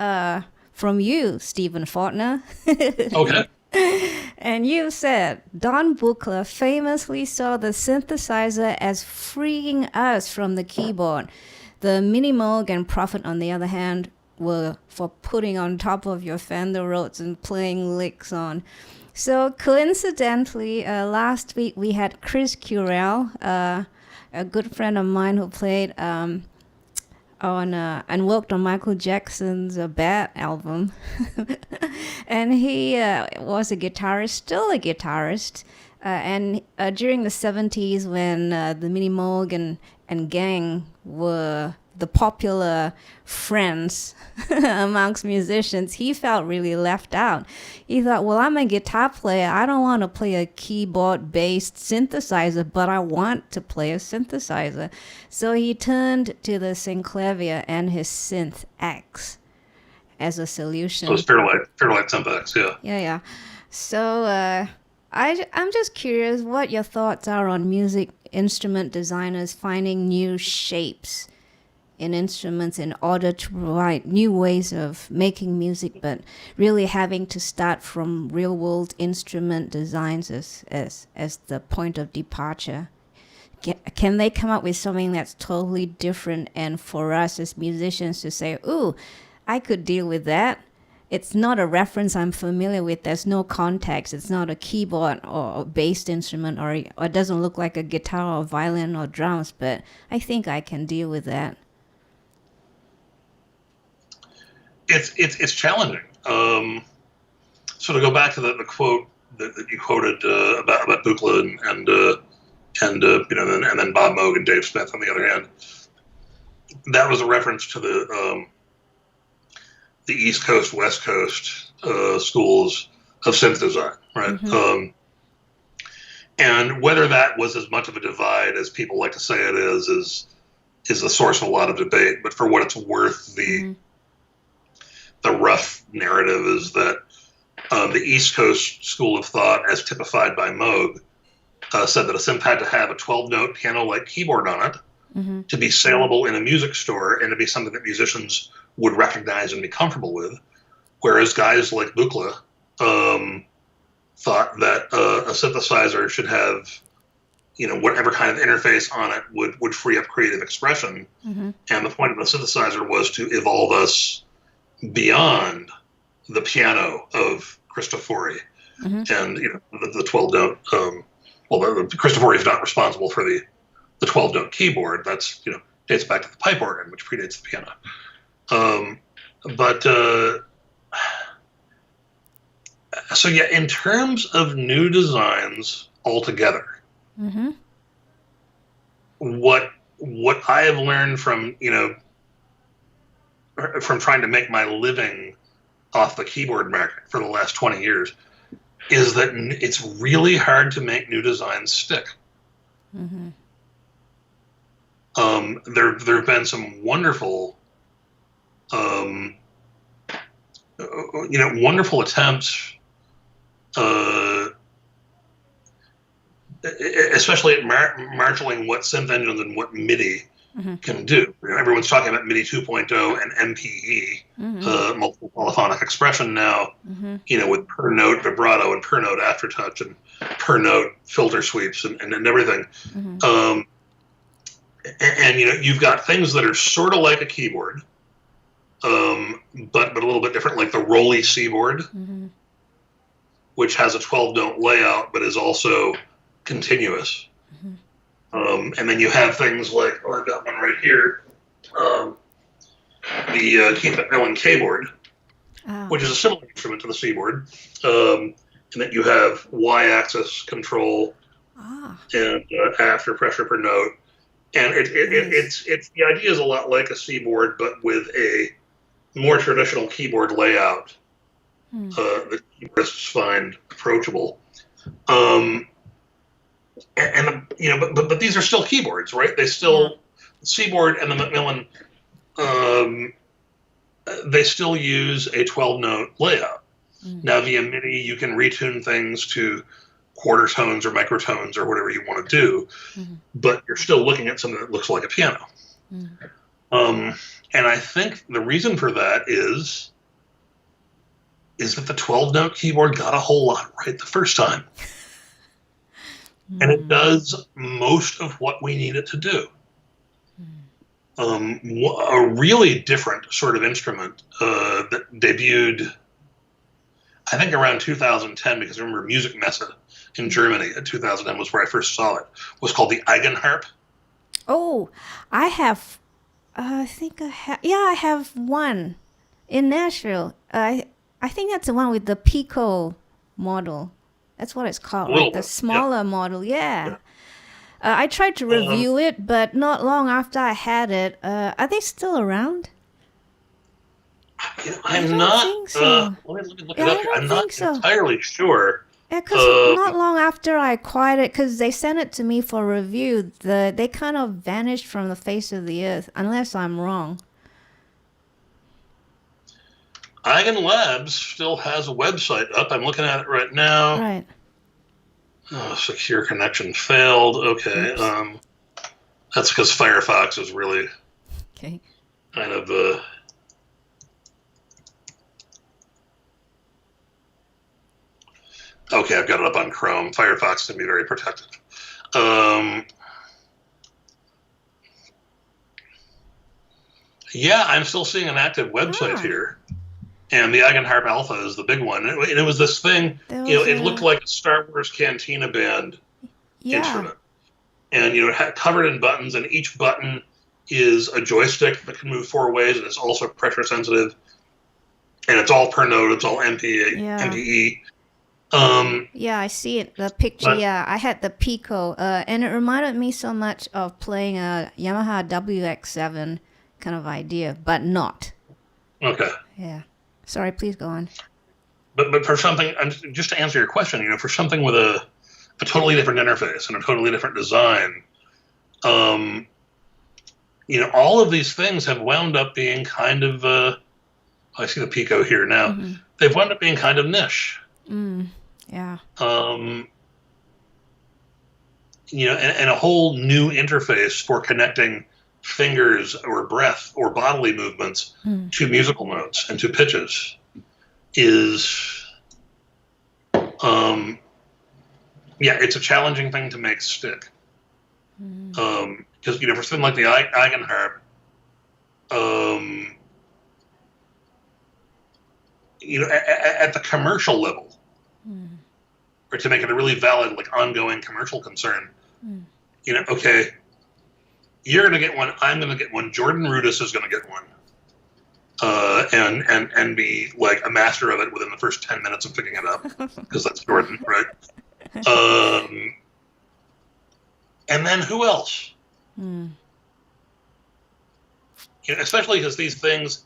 from you, Stephen Fortner. Okay. And you said, Don Buchla famously saw the synthesizer as freeing us from the keyboard. The Mini Moog and Prophet, on the other hand, were for putting on top of your Fender Rhodes and playing licks on. So coincidentally, last week we had Chris Curell, a good friend of mine who played on and worked on Michael Jackson's Bad album. And he was a guitarist, still a guitarist. And during the 70s when the Mini Moog and gang were the popular friends amongst musicians, he felt really left out. He thought, well, I'm a guitar player. I don't want to play a keyboard-based synthesizer, but I want to play a synthesizer. So he turned to the synclavier and his Synth X as a solution. So it's Fairlight Synth X, yeah. Yeah. So I'm just curious what your thoughts are on music instrument designers finding new shapes in instruments in order to provide new ways of making music, but really having to start from real-world instrument designs as the point of departure. Can they come up with something that's totally different, and for us as musicians to say, ooh, I could deal with that? It's not a reference I'm familiar with. There's no context. It's not a keyboard or a bass instrument, or it doesn't look like a guitar or violin or drums, but I think I can deal with that. It's challenging. So to go back to the quote that you quoted about Buchla and you know, and then Bob Moog and Dave Smith on the other hand, that was a reference to the East Coast, West Coast schools of synth design, right? Mm-hmm. And whether that was as much of a divide as people like to say it is the source of a lot of debate. But for what it's worth, the rough narrative is that the East Coast school of thought, as typified by Moog, said that a synth had to have a 12-note piano-like keyboard on it to be saleable in a music store and to be something that musicians would recognize and be comfortable with, whereas guys like Buchla thought that a synthesizer should have, you know, whatever kind of interface on it would free up creative expression. And the point of the synthesizer was to evolve us beyond the piano of Cristofori and, you know, the 12-note. Well, Cristofori is not responsible for the 12-note keyboard. That's, you know, dates back to the pipe organ, which predates the piano. But so yeah, in terms of new designs altogether, Mm-hmm. what I have learned from from trying to make my living off the keyboard market for the last 20 years is that it's really hard to make new designs stick. Mm-hmm. There have been some wonderful, um, wonderful attempts, uh, especially at marshalling what synth engines and what MIDI Mm-hmm. can do. Everyone's talking about MIDI 2.0 and MPE, Mm-hmm. multiple polyphonic expression now. Mm-hmm. With per note vibrato and per note aftertouch and per note filter sweeps and everything. Mm-hmm. And you've got things that are sort of like a keyboard, but a little bit different, like the Rolly Seaboard, Mm-hmm. which has a 12-note layout but is also continuous. Mm-hmm. And then you have things like, I've got one right here, the Keith McMillan keyboard, which is a similar instrument to the Seaboard, and then you have Y-axis control and after pressure per note, and it's the idea is a lot like a Seaboard, but with a more traditional keyboard layout that keyboardists find approachable. But these are still keyboards, right? They still the Seaboard and the Macmillan, they still use a 12-note layout. Now via MIDI, you can retune things to quarter tones or microtones or whatever you want to do, but you're still looking at something that looks like a piano. And I think the reason for that is that the 12-note keyboard got a whole lot right the first time. And it does most of what we need it to do. A really different sort of instrument that debuted, I think, around 2010, because I remember Music Messe in Germany in 2010 was where I first saw it, was called the Eigenharp. Oh, I have, I think I have one in Nashville. I think that's the one with the Pico model. That's what it's called, right? The smaller model, yeah. I tried to review it, but not long after I had it. Are they still around? I'm not. Think so. Let me look it up here. I'm not entirely sure. Yeah, because not long after I acquired it, because they sent it to me for review, they kind of vanished from the face of the earth, unless I'm wrong. Eigen Labs still has a website up. I'm looking at it right now. Right. Oh, secure connection failed. Okay. That's because Firefox is really kind of okay, I've got it up on Chrome. Firefox can be very protective. Yeah, I'm still seeing an active website here. And the Eigenharp Alpha is the big one. And it was this thing, it looked like a Star Wars Cantina Band instrument. And, it had covered in buttons, and each button is a joystick that can move 4 ways, and it's also pressure sensitive. And it's all per note, it's all MPE. Yeah, I see it, the picture. I had the Pico, and it reminded me so much of playing a Yamaha WX7 kind of idea, but not. Okay. Yeah. Sorry, please go on. But for something, just to answer your question, for something with a totally different interface and a totally different design, all of these things have wound up being kind of, I see the Pico here now, they've wound up being kind of niche. Yeah. And a whole new interface for connecting fingers or breath or bodily movements to musical notes and to pitches is, it's a challenging thing to make stick. Because, for something like the Eigenharp, at the commercial level, or to make it a really valid, ongoing commercial concern, okay, you're going to get one, I'm going to get one, Jordan Rudess is going to get one. and be like a master of it within the first 10 minutes of picking it up, because that's Jordan, right? And then who else? Especially because these things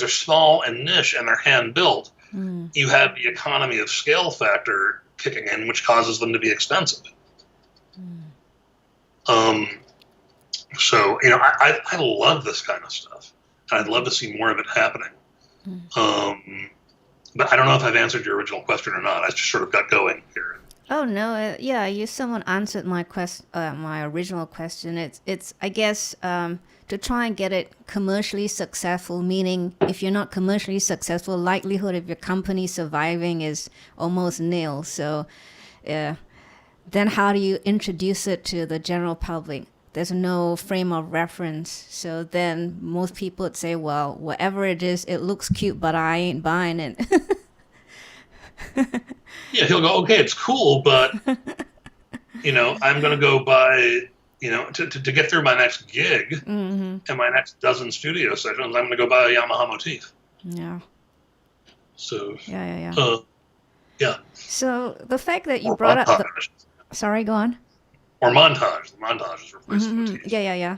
are small and niche and they're hand built, you have the economy of scale factor kicking in, which causes them to be expensive. So I love this kind of stuff, and I'd love to see more of it happening. But I don't know if I've answered your original question or not. I just sort of got going here. Oh no, someone answered my my original question. It's I guess to try and get it commercially successful, meaning if you're not commercially successful, likelihood of your company surviving is almost nil. So then how do you introduce it to the general public? There's no frame of reference. So then most people would say, well, whatever it is, it looks cute, but I ain't buying it. Yeah, he'll go, okay, it's cool, but, I'm going to go buy, to get through my next gig and my next dozen studio sessions, I'm going to go buy a Yamaha motif. Yeah. So, yeah. So the fact that you brought up sorry, go on. Or montage. The montage is replaced with motifs. Yeah.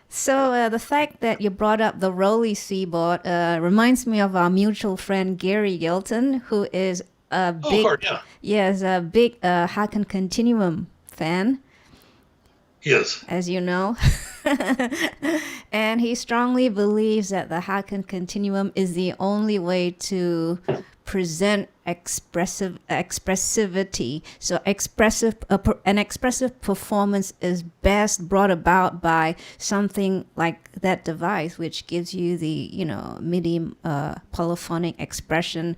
So the fact that you brought up the Rolly keyboard reminds me of our mutual friend Gary Gilton, who is a big, Haken Continuum fan. Yes. As you know. And he strongly believes that the Haken Continuum is the only way to present expressivity. So an expressive performance is best brought about by something like that device, which gives you the MIDI polyphonic expression,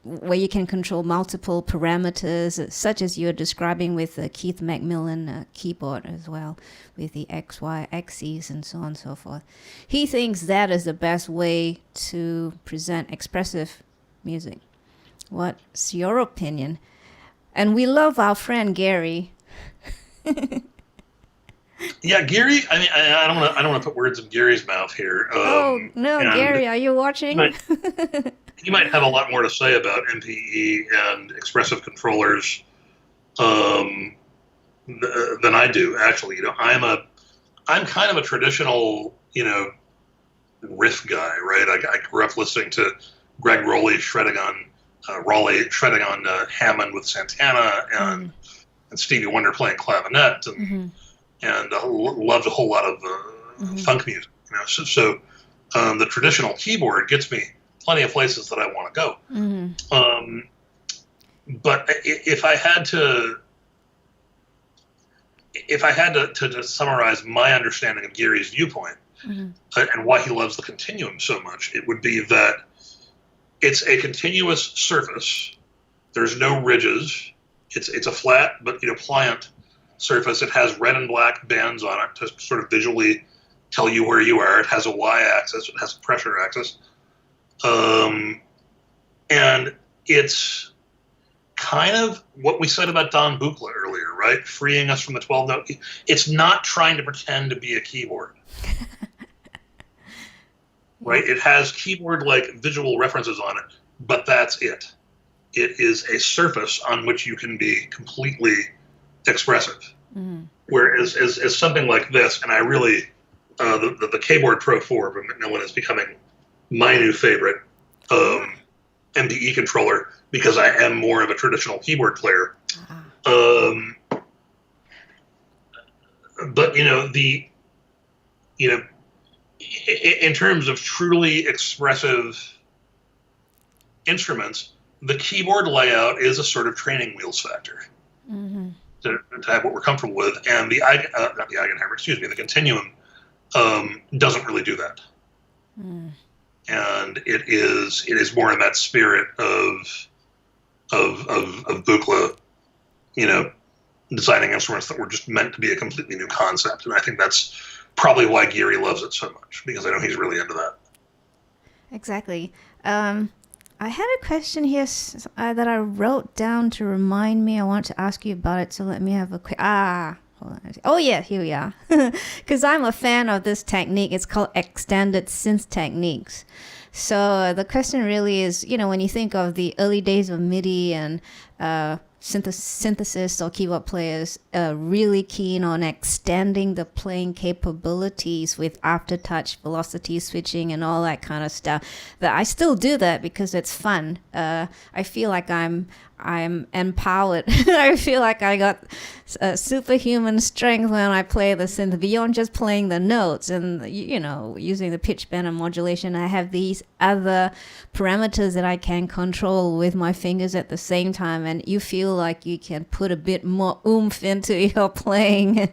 where you can control multiple parameters, such as you're describing with the Keith Macmillan keyboard as well, with the X, Y axes and so on and so forth. He thinks that is the best way to present expressive music. What's your opinion? And we love our friend Gary. Yeah, Gary. I mean, I don't want to put words in Gary's mouth here. Gary, are you watching? You might have a lot more to say about MPE and expressive controllers than I do. Actually, I'm kind of a traditional, riff guy, right? I grew up listening to Greg Rowley shredding on Hammond with Santana and Stevie Wonder playing clavinet and loved a whole lot of funk music. So the traditional keyboard gets me plenty of places that I want to go. But if I had to summarize my understanding of Gary's viewpoint and why he loves the continuum so much, it would be that it's a continuous surface. There's no ridges. It's a flat but pliant surface. It has red and black bands on it to sort of visually tell you where you are. It has a y-axis. It has a pressure axis. And it's kind of what we said about Don Buchla earlier, right? Freeing us from the 12-note key. It's not trying to pretend to be a keyboard. Right? It has keyboard-like visual references on it, but that's it. It is a surface on which you can be completely expressive. Whereas as something like this, and I really, the Keyboard Pro 4 from Macmillan is becoming my new favorite MPE controller because I am more of a traditional keyboard player. But in terms of truly expressive instruments, the keyboard layout is a sort of training wheels factor to have what we're comfortable with, and the continuum doesn't really do that. And it is more in that spirit of Buchla, designing instruments that were just meant to be a completely new concept. And I think that's probably why Gary loves it so much, because I know he's really into that. Exactly. I had a question here that I wrote down to remind me. I want to ask you about it, so let me have a quick... Hold on. Oh yeah, here we are. Because I'm a fan of this technique. It's called extended synth techniques. So the question really is, when you think of the early days of MIDI and synthesists or keyboard players really keen on extending the playing capabilities with aftertouch velocity switching and all that kind of stuff, that I still do that because it's fun. I feel like I'm empowered. I feel like I got superhuman strength when I play the synth, beyond just playing the notes and using the pitch bend and modulation. I have these other parameters that I can control with my fingers at the same time, and you feel like you can put a bit more oomph into your playing.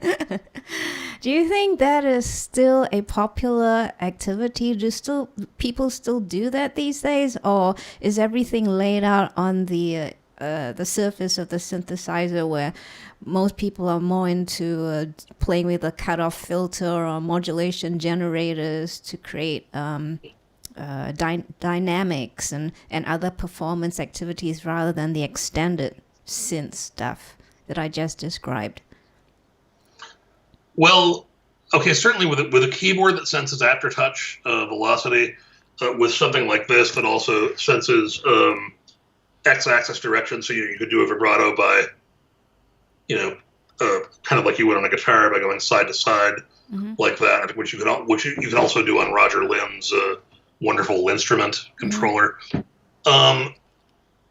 Do you think that is still a popular activity? Do people still do that these days, or is everything laid out on the surface of the synthesizer, where most people are more into playing with a cutoff filter or modulation generators to create dynamics and other performance activities, rather than the extended synth stuff that I just described? Well, okay, certainly with a keyboard that senses aftertouch velocity, with something like this that also senses x-axis direction, so you could do a vibrato by, kind of like you would on a guitar, by going side to side, like that, which you can also do on Roger Lynn's wonderful instrument controller.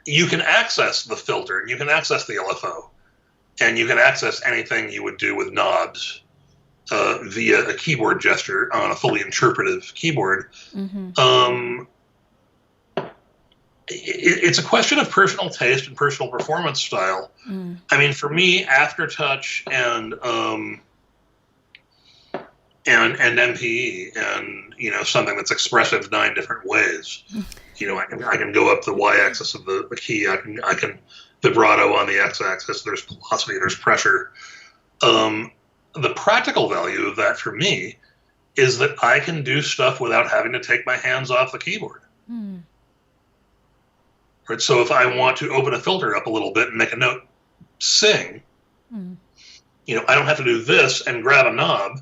You can access the filter, and you can access the LFO, and you can access anything you would do with knobs via a keyboard gesture on a fully interpretive keyboard. It's a question of personal taste and personal performance style. I mean, for me, aftertouch and MPE, and something that's expressive 9 different ways. I can go up the y-axis of the key. I can vibrato on the x-axis. There's velocity. There's pressure. The practical value of that for me is that I can do stuff without having to take my hands off the keyboard. Right. So if I want to open a filter up a little bit and make a note sing, I don't have to do this and grab a knob.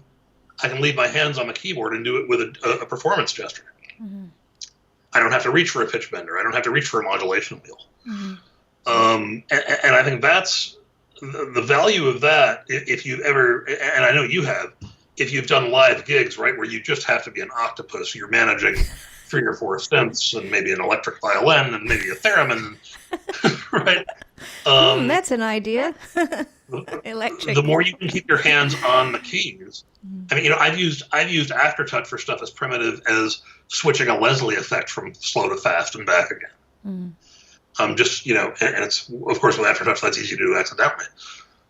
I can leave my hands on the keyboard and do it with a performance gesture. I don't have to reach for a pitch bender. I don't have to reach for a modulation wheel. And I think that's the value of that. If you've ever, and I know you have, if you've done live gigs, right, where you just have to be an octopus, you're managing 3 or 4 synths and maybe an electric violin and maybe a theremin, right? That's an idea. Electric. The more you can keep your hands on the keys. I mean, I've used aftertouch for stuff as primitive as switching a Leslie effect from slow to fast and back again. Just, and it's, of course, with aftertouch, that's easy to do accidentally.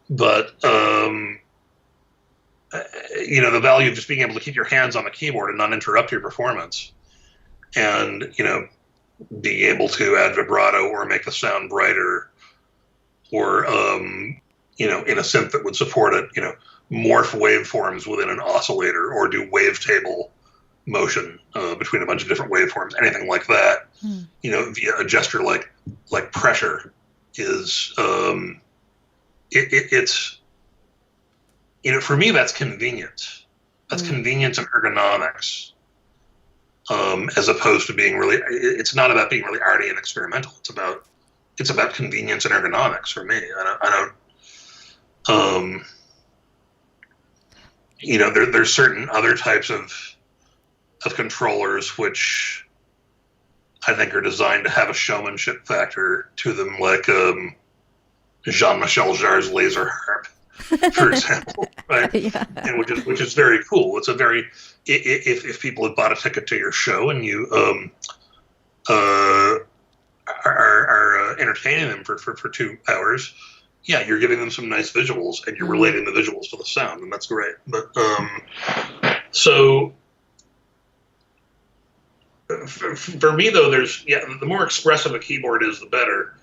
But, the value of just being able to keep your hands on the keyboard and not interrupt your performance, and, being able to add vibrato or make the sound brighter, or, in a synth that would support it, morph waveforms within an oscillator, or do wavetable motion between a bunch of different waveforms, anything like that, via a gesture like pressure is, it's, for me, that's convenience. That's convenience and ergonomics, as opposed to being really, it's not about being really arty and experimental. It's about convenience and ergonomics for me. I don't there's certain other types of controllers which I think are designed to have a showmanship factor to them, like Jean-Michel Jarre's laser harp, for example, right? Yeah. And which is very cool. It's a very, if people have bought a ticket to your show and you are entertaining them for 2 hours, yeah, you're giving them some nice visuals and you're relating the visuals to the sound, and that's great. But so for me, though, the more expressive a keyboard is, the better,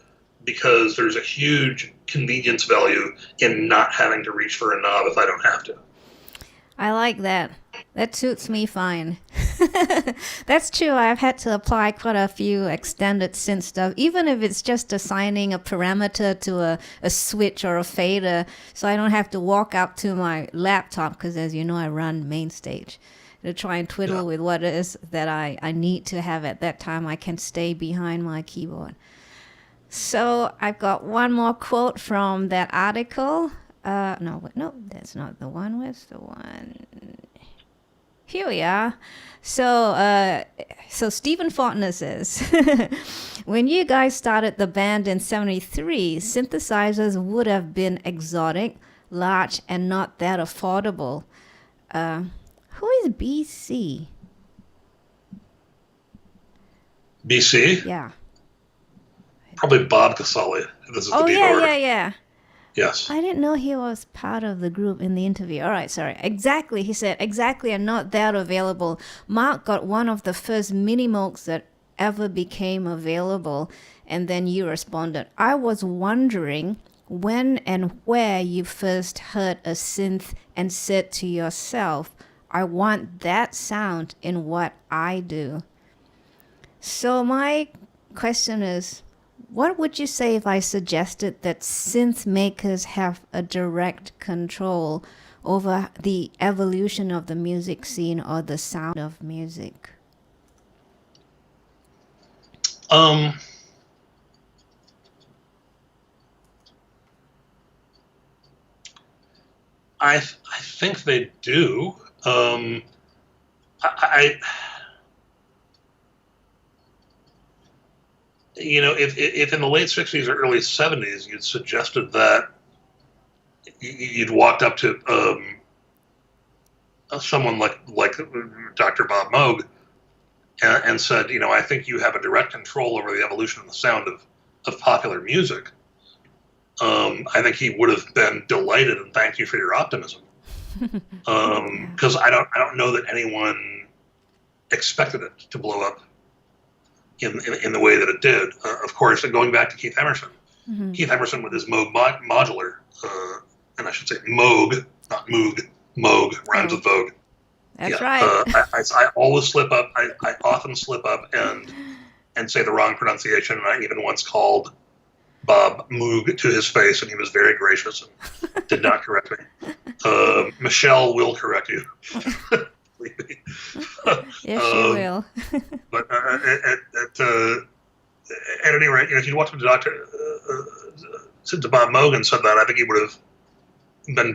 because there's a huge convenience value in not having to reach for a knob if I don't have to. I like that. That suits me fine. That's true. I've had to apply quite a few extended synth stuff, even if it's just assigning a parameter to a switch or a fader, so I don't have to walk up to my laptop, because as you know, I run main stage. To try and twiddle with what it is that I need to have at that time. I can stay behind my keyboard. So I've got one more quote from that article. No, that's not the one. Where's the one? Here we are. So Stephen Fortner says, when you guys started the band in '73, synthesizers would have been exotic, large, and not that affordable. Who is BC? BC? Yeah. Probably Bob Casale. This is the beat order. Yeah. Yes. I didn't know he was part of the group in the interview. All right, sorry. Exactly, he said, exactly, and not that available. Mark got one of the first mini Moogs that ever became available, and then you responded. I was wondering when and where you first heard a synth and said to yourself, I want that sound in what I do. So my question is, what would you say if I suggested that synth makers have a direct control over the evolution of the music scene or the sound of music? I think they do. If in the late '60s or early '70s you'd suggested that you'd walked up to someone like Dr. Bob Moog and said, I think you have a direct control over the evolution of the sound of popular music, I think he would have been delighted and thanked you for your optimism. Because I don't know that anyone expected it to blow up in the way that it did. Of course, going back to Keith Emerson. Mm-hmm. Keith Emerson with his Moog modular, and I should say Moog, not Moog, Moog, rhymes with Vogue. That's right. I always slip up. I often slip up and say the wrong pronunciation, and I even once called Bob Moog to his face, and he was very gracious and did not correct me. Michelle will correct you. Yes, she will. But at any rate, if you'd walked up to Bob Moog and said that, I think he would have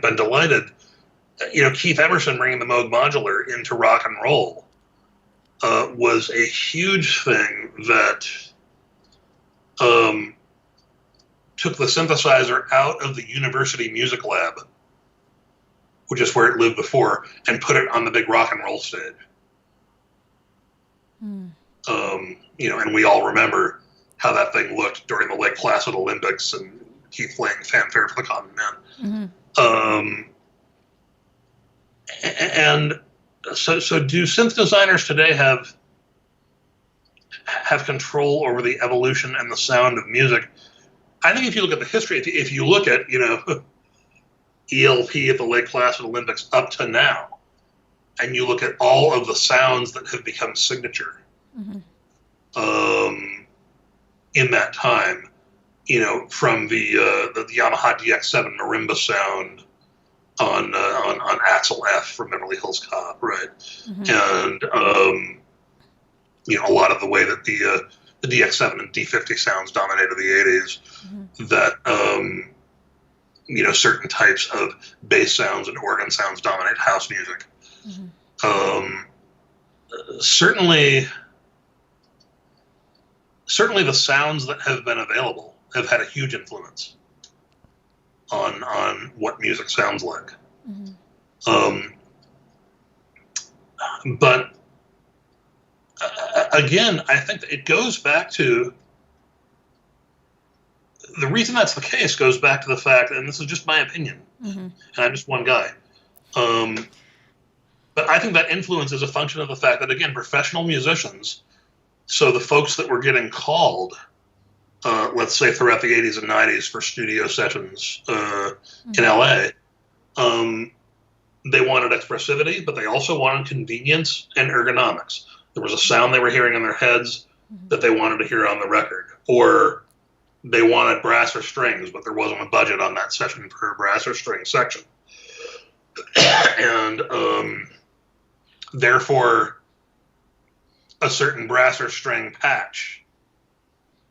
been delighted. Keith Emerson bringing the Moog modular into rock and roll was a huge thing that took the synthesizer out of the university music lab, which is where it lived before, and put it on the big rock and roll stage. And we all remember how that thing looked during the Lake Placid Olympics and Keith playing Fanfare for the Common Man. Mm-hmm. And so do synth designers today have control over the evolution and the sound of music? I think if you look at the history, if you look at, ELP at the Lake Placid Olympics up to now, and you look at all of the sounds that have become signature in that time, from the Yamaha DX7 marimba sound on Axel F from Beverly Hills Cop, right? Mm-hmm. And a lot of the way that the DX7 and D50 sounds dominated the '80s, that certain types of bass sounds and organ sounds dominate house music. Certainly the sounds that have been available have had a huge influence on what music sounds like. But again, I think that it goes back to the reason that's the case goes back to the fact, and this is just my opinion, and I'm just one guy, but I think that influence is a function of the fact that, again, professional musicians, so the folks that were getting called, let's say throughout the 80s and 90s for studio sessions in LA, they wanted expressivity, but they also wanted convenience and ergonomics. There was a sound they were hearing in their heads that they wanted to hear on the record, or they wanted brass or strings, but there wasn't a budget on that session for a brass or string section. And therefore, a certain brass or string patch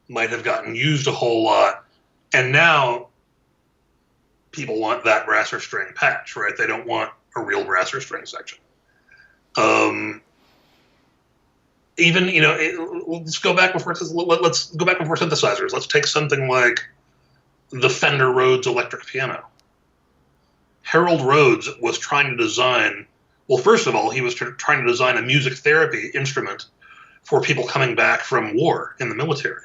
might have gotten used a whole lot, and now people want that brass or string patch, right? They don't want a real brass or string section. Even, you know, let's go back before synthesizers. Let's take something like the Fender Rhodes electric piano. Harold Rhodes was trying to design, well, first of all, he was trying to design a music therapy instrument for people coming back from war in the military.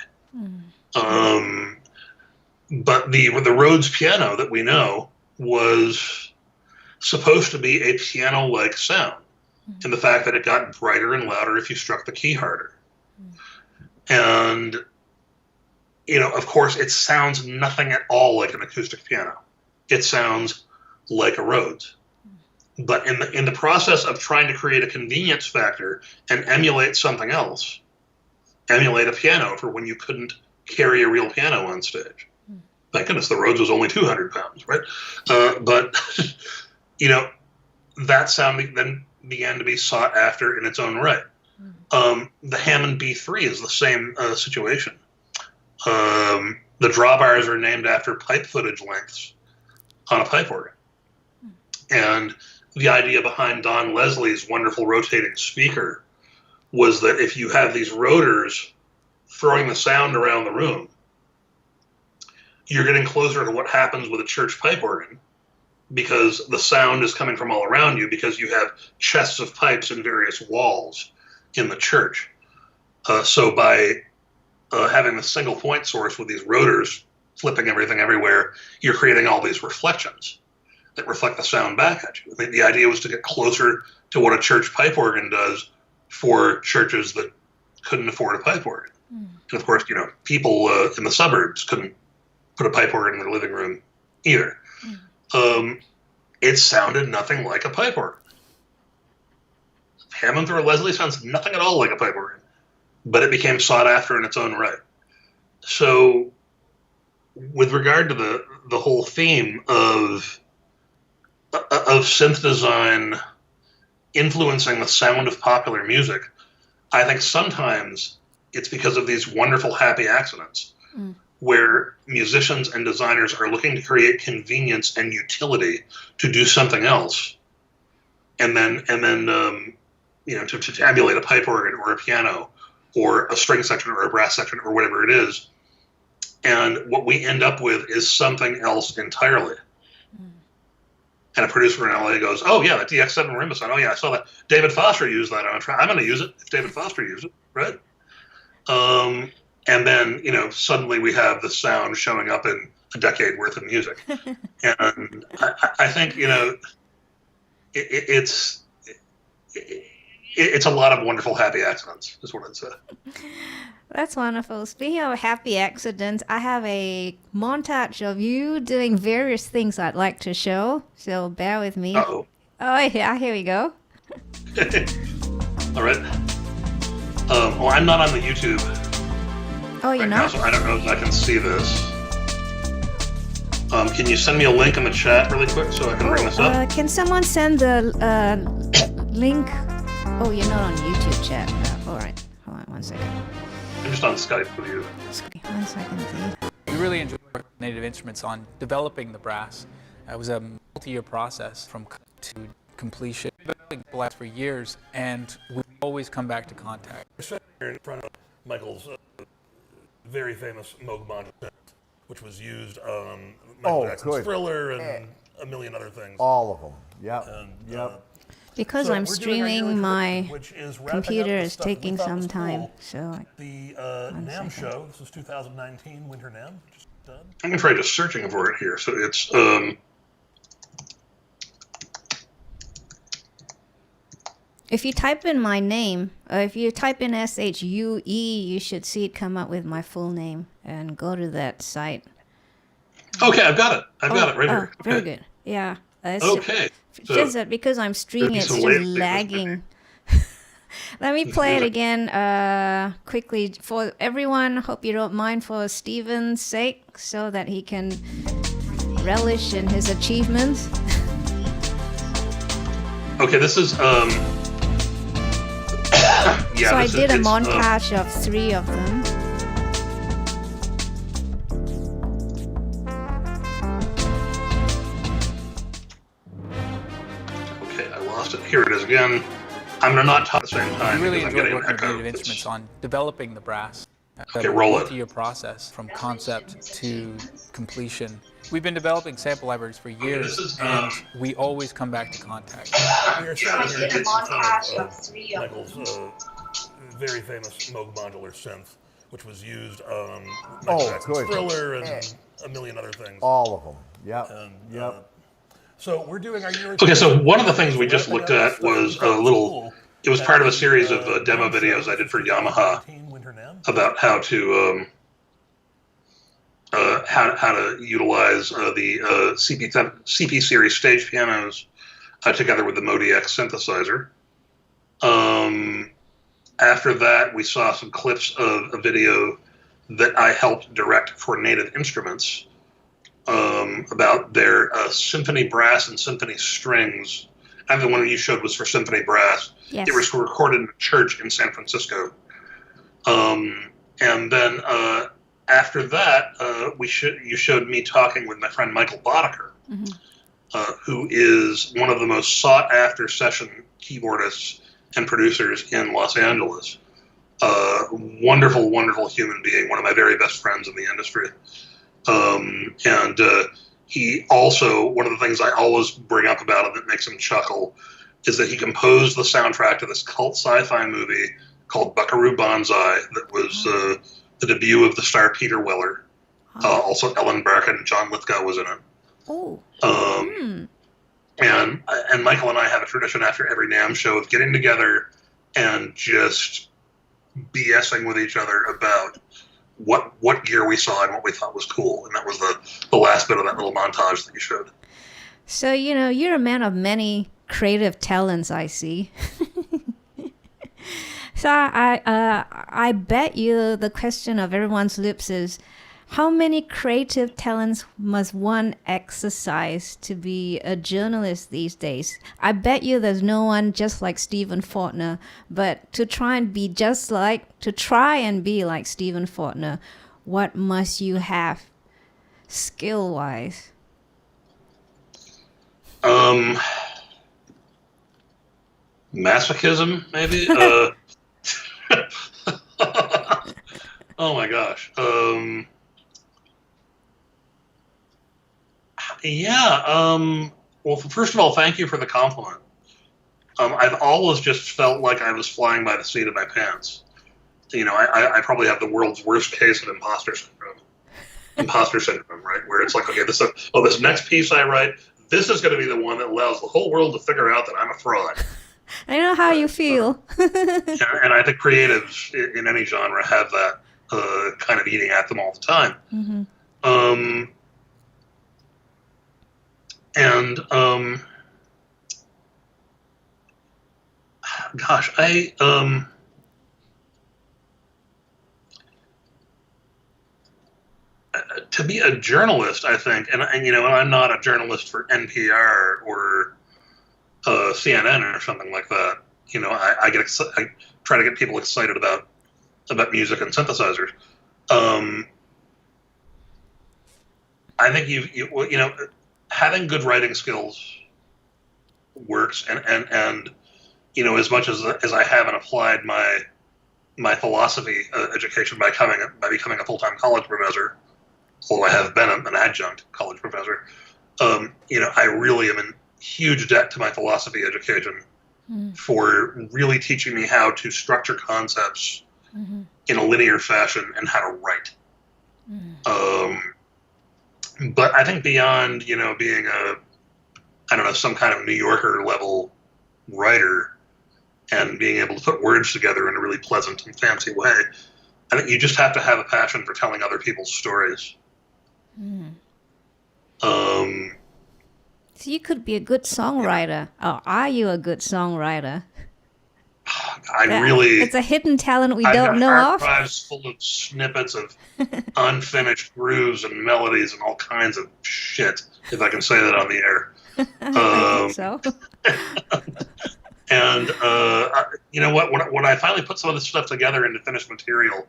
But the Rhodes piano that we know was supposed to be a piano-like sound, in the fact that it got brighter and louder if you struck the key harder. And, you know, of course, it sounds nothing at all like an acoustic piano. It sounds like a Rhodes. But in the process of trying to create a convenience factor and emulate something else, emulate a piano for when you couldn't carry a real piano on stage. Thank goodness the Rhodes was only 200 pounds, right? But, you know, that sound then began to be sought after in its own right. The Hammond B3 is the same situation. The drawbars are named after pipe footage lengths on a pipe organ. And the idea behind Don Leslie's wonderful rotating speaker was that if you have these rotors throwing the sound around the room, you're getting closer to what happens with a church pipe organ, because the sound is coming from all around you, because you have chests of pipes in various walls in the church. So by having the single point source with these rotors flipping everything everywhere, you're creating all these reflections that reflect the sound back at you. The idea was to get closer to what a church pipe organ does for churches that couldn't afford a pipe organ. And of course, you know, people in the suburbs couldn't put a pipe organ in their living room either. It sounded nothing like a pipe organ. Hammond through a Leslie sounds nothing at all like a pipe organ, but it became sought after in its own right. So with regard to the whole theme of synth design influencing the sound of popular music, I think sometimes it's because of these wonderful happy accidents where musicians and designers are looking to create convenience and utility to do something else, and then you know, to emulate a pipe organ or a piano or a string section or a brass section or whatever it is. And what we end up with is something else entirely. And a producer in LA goes, "Oh yeah, the DX7 marimba sound. Oh yeah, I saw that. David Foster used that on a track. I'm going to use it if David Foster used it, right?" And then, you know, suddenly we have the sound showing up in a decade worth of music. And I think, you know, it's a lot of wonderful happy accidents, is what I'd say. That's wonderful. Speaking of happy accidents, I have a montage of you doing various things I'd like to show. So bear with me. Uh-oh. Oh, yeah, here we go. All right. Well, I'm not on the YouTube Oh, you're right now, not? so I don't know if I can see this. Can you send me a link in the chat really quick so I can bring this up? Can someone send the link? Oh, you're not on YouTube chat. All right. Hold on 1 second. I'm just on Skype with you. 1 second, please. We really enjoyed working with Native Instruments on developing the brass. It was a multi-year process from to completion. We've been developing brass for years, and we always come back to contact. We're sitting here in front of Michael's very famous Moog modular, which was used on Michael Jackson's Thriller and a million other things. All of them. Yep. And, Yep. Because so I'm we're doing our yearly streaming, my tradition, which is wrapping up computer the is stuff that we taking thought some was time. cool. So The NAMM show, this was 2019 Winter NAMM, just done. I'm going to try just searching for it here. So it's if you type in my name, if you type in SHUE, you should see it come up with my full name and go to that site. okay, I've got it. I've got it right here. Very Okay. good. Yeah. Okay. It's So just that because I'm streaming, be it's some just latency, must be. lagging. Let me play it again quickly for everyone. Hope you don't mind for Stephen's sake, so that he can relish in his achievements. Okay, this is yeah. So I this did a it's, montage of 3 of them. Okay, I lost it. Here it is again. I'm gonna not talk at the same time We really because I'm enjoyed getting working with echo. native instruments on developing the brass. Okay, roll it. Multi-year process from concept to completion. We've been developing sample libraries for years, this is, and we always come back to contact. We are sitting here in front of Michael's very famous Moog modular synth, which was used on Michael Jackson's good. Thriller and a million other things. All of them. Yep. And, Yep. So we're doing our year. Okay, so one of the things we just looked at was a little. It was part of a series of demo videos I did for Yamaha about how to how to utilize the CP series stage pianos together with the Modi X synthesizer. After that, we saw some clips of a video that I helped direct for Native Instruments about their symphony brass and symphony strings. And the one you showed was for symphony brass. Yes. It was recorded in a church in San Francisco. And then after that, you showed me talking with my friend Michael Boddicker, who is one of the most sought-after session keyboardists and producers in Los Angeles. Wonderful, wonderful human being, one of my very best friends in the industry. And he also, one of the things I always bring up about him that makes him chuckle is that he composed the soundtrack to this cult sci-fi movie called Buckaroo Banzai that was the debut of the star Peter Weller. Also Ellen Barkin and John Lithgow was in it. Oh. And Michael and I have a tradition after every NAMM show of getting together and just BSing with each other about what gear we saw and what we thought was cool. And that was the last bit of that little montage that you showed. So, you're a man of many creative talents, I see. So I bet you the question of everyone's lips is, how many creative talents must one exercise to be a journalist these days? I bet you there's no one just like Stephen Fortner, but to try and be like Stephen Fortner, what must you have skill-wise? Masochism, maybe? Oh my gosh. Well, first of all, thank you for the compliment. I've always just felt like I was flying by the seat of my pants. I probably have the world's worst case of imposter syndrome, right? Where it's like, okay, this next piece I write, this is going to be the one that allows the whole world to figure out that I'm a fraud. I know how you feel. And I think creatives in any genre have that kind of eating at them all the time. Gosh, to be a journalist, I think, and I'm not a journalist for NPR or CNN or something like that. I try to get people excited about music and synthesizers. I think having good writing skills works, and as much as I haven't applied my philosophy education by becoming a full-time college professor, although I have been an adjunct college professor, I really am in huge debt to my philosophy education for really teaching me how to structure concepts in a linear fashion and how to write. But I think beyond, being some kind of New Yorker level writer and being able to put words together in a really pleasant and fancy way, I think you just have to have a passion for telling other people's stories. So you could be a good songwriter. Oh, are you a good songwriter? It's a hidden talent we don't know hard of. drives full of snippets of unfinished grooves and melodies and all kinds of shit, if I can say that on the air. I think so. And you know what? When I finally put some of this stuff together into finished material,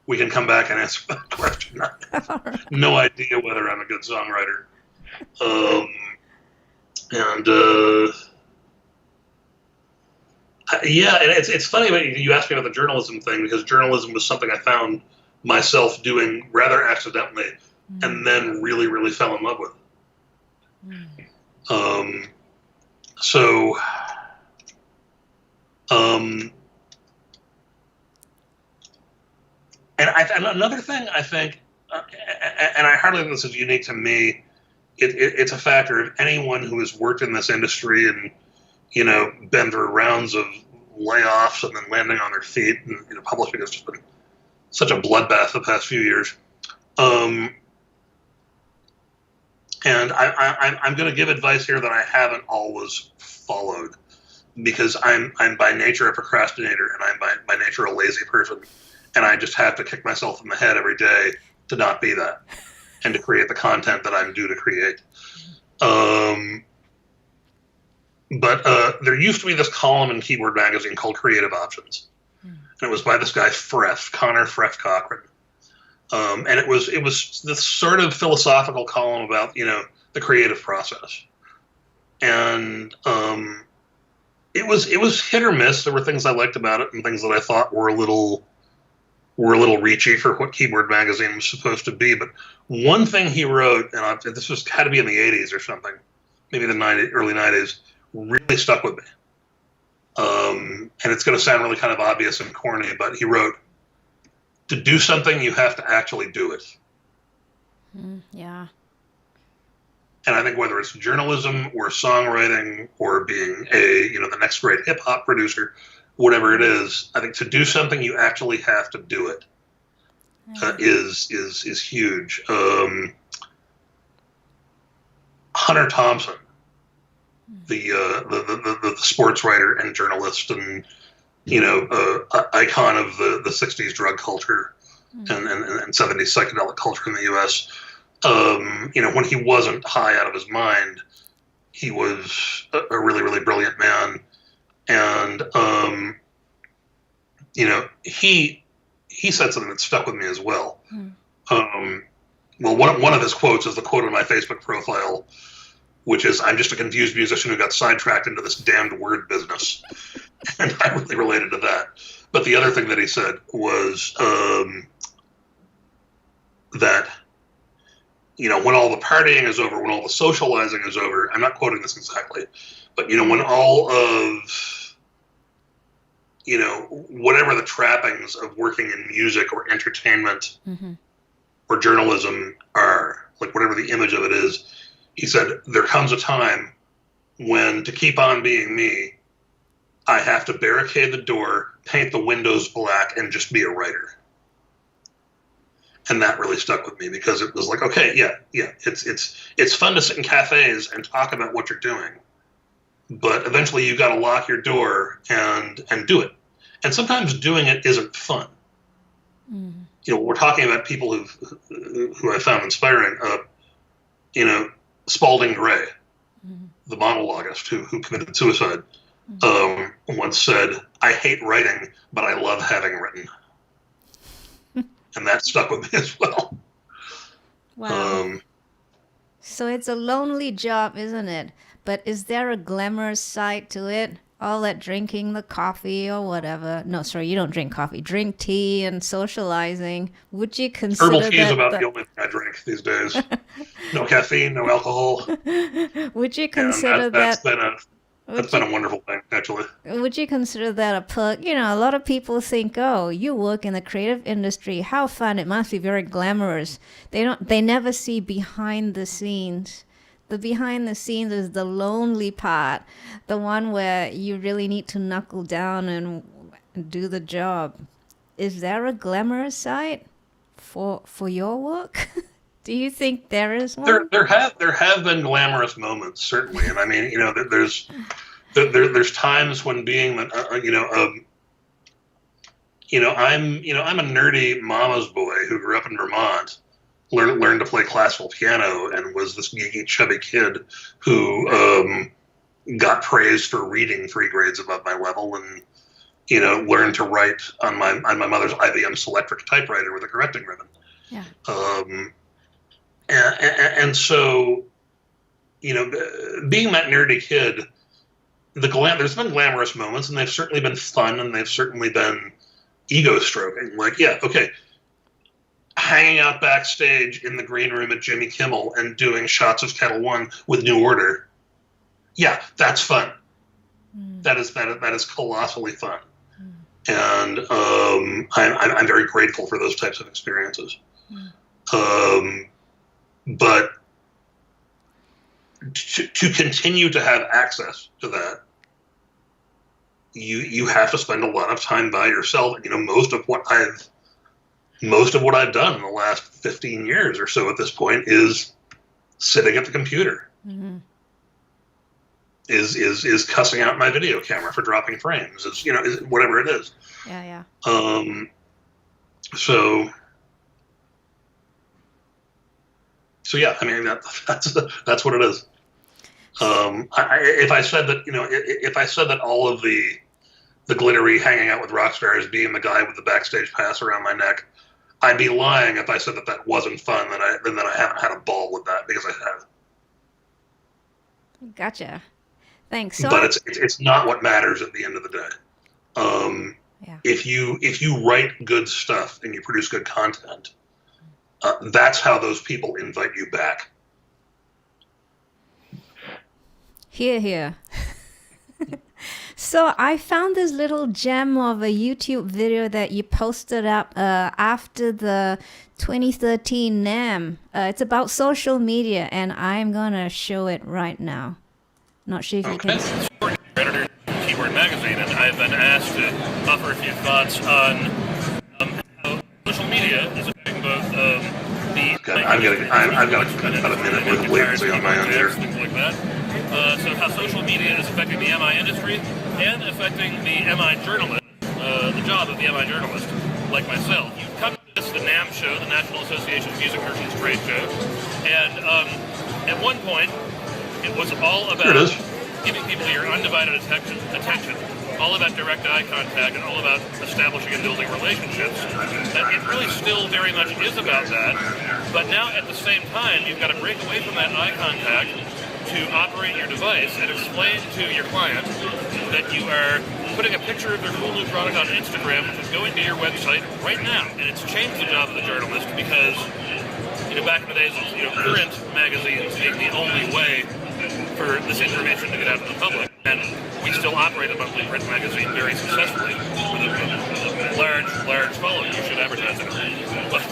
we can come back and answer that question. I have no idea whether I'm a good songwriter. Yeah, and it's funny when you asked me about the journalism thing, because journalism was something I found myself doing rather accidentally, and then really, really fell in love with. And another thing I think, and I hardly think this is unique to me, it's a factor of anyone who has worked in this industry and, you know, been through rounds of layoffs and then landing on their feet. And, you know, publishing has just been such a bloodbath the past few years. And I'm going to give advice here that I haven't always followed, because I'm by nature a procrastinator, and I'm by nature a lazy person, and I just have to kick myself in the head every day to not be that, and to create the content that I'm due to create. But there used to be this column in Keyboard Magazine called Creative Options, and it was by this guy Connor Freff Cochran, and it was this sort of philosophical column about, you know, the creative process, and it was hit or miss. There were things I liked about it and things that I thought were a little reachy for what Keyboard Magazine was supposed to be. But one thing he wrote, and this had to be in the 80s or something, maybe the early 90s, really stuck with me. And it's going to sound really kind of obvious and corny, but he wrote, "To do something, you have to actually do it." Yeah. And I think whether it's journalism or songwriting or being the next great hip hop producer, whatever it is, I think to do something, you actually have to do it. Is huge. Hunter Thompson, the sports writer and journalist, and, you know, icon of the 60s drug culture and 70s psychedelic culture in the U.S. You know, when he wasn't high out of his mind, he was a really, really brilliant man. And, you know, he said something that stuck with me as well. Well, one of his quotes is the quote on my Facebook profile, which is, "I'm just a confused musician who got sidetracked into this damned word business." And I really related to that. But the other thing that he said was that, you know, when all the partying is over, when all the socializing is over, I'm not quoting this exactly, but, you know, when all of, you know, whatever the trappings of working in music or entertainment or journalism are, like whatever the image of it is, he said, there comes a time when, to keep on being me, I have to barricade the door, paint the windows black, and just be a writer. And that really stuck with me, because it was like, okay, yeah, it's fun to sit in cafes and talk about what you're doing, but eventually you got to lock your door and do it. And sometimes doing it isn't fun. You know, we're talking about people who I found inspiring. You know, Spalding Gray, the monologuist who committed suicide, once said, "I hate writing, but I love having written." And that stuck with me as well. Wow. So it's a lonely job, isn't it? But is there a glamorous side to it? All that drinking the coffee or whatever. No, sorry, you don't drink coffee. Drink tea and socializing. Would you consider Herbal tea is about that the only thing I drink these days. No caffeine, no alcohol. Would you consider that's been a wonderful thing, actually. Would you consider that a perk? You know, a lot of people think, oh, you work in the creative industry. How fun. It must be very glamorous. They never see behind the scenes. The behind the scenes is the lonely part, the one where you really need to knuckle down and do the job. Is there a glamorous side for your work? Do you think there is There one? there have been glamorous moments, certainly, and I mean, there's times when being that I'm a nerdy mama's boy who grew up in Vermont, learned to play classical piano, and was this geeky chubby kid who got praised for reading 3 grades above my level, and learned to write on my mother's IBM Selectric typewriter with a correcting ribbon. Yeah. And so, being that nerdy kid, there's been glamorous moments, and they've certainly been fun, and they've certainly been ego stroking. Like, yeah, okay, hanging out backstage in the green room at Jimmy Kimmel and doing shots of Kettle One with New Order. Yeah, that's fun. That is colossally fun, and I'm very grateful for those types of experiences. But to continue to have access to that, you have to spend a lot of time by yourself. Most of what I've done in the last 15 years or so at this point is sitting at the computer. Mm-hmm. Is cussing out my video camera for dropping frames. Is whatever it is. Yeah. So yeah, I mean that's what it is. If I said that all of the glittery hanging out with rock stars, being the guy with the backstage pass around my neck, I'd be lying if I said that wasn't fun. Then I haven't had a ball with that, because I have. Gotcha. Thanks. So but it's not what matters at the end of the day. If you write good stuff and you produce good content, that's how those people invite you back. Here. So I found this little gem of a YouTube video that you posted up after the 2013 NAMM. It's about social media, and I'm gonna show it right now. Not sure if you can see. Editor of Keyboard Magazine, and I've been asked to offer a few thoughts on how social media is affecting both I've got about a minute worth of latency on my own here. Things like that. So how social media is affecting the MI industry and affecting the MI journalist, the job of the MI journalist, like myself. You come to the NAMM show, the National Association of Music Merchants Trade Show, and at one point it was all about giving people your undivided attention, all about direct eye contact, and all about establishing and building relationships. And it really still very much is about that, but now at the same time, you've got to break away from that eye contact to operate your device and explain to your client that you are putting a picture of their cool new product on Instagram, which is going to your website right now. And it's changed the job of the journalist, because back in the days, print magazines being the only way for this information to get out to the public. And we still operate a monthly print magazine very successfully with a large following. You should advertise it. But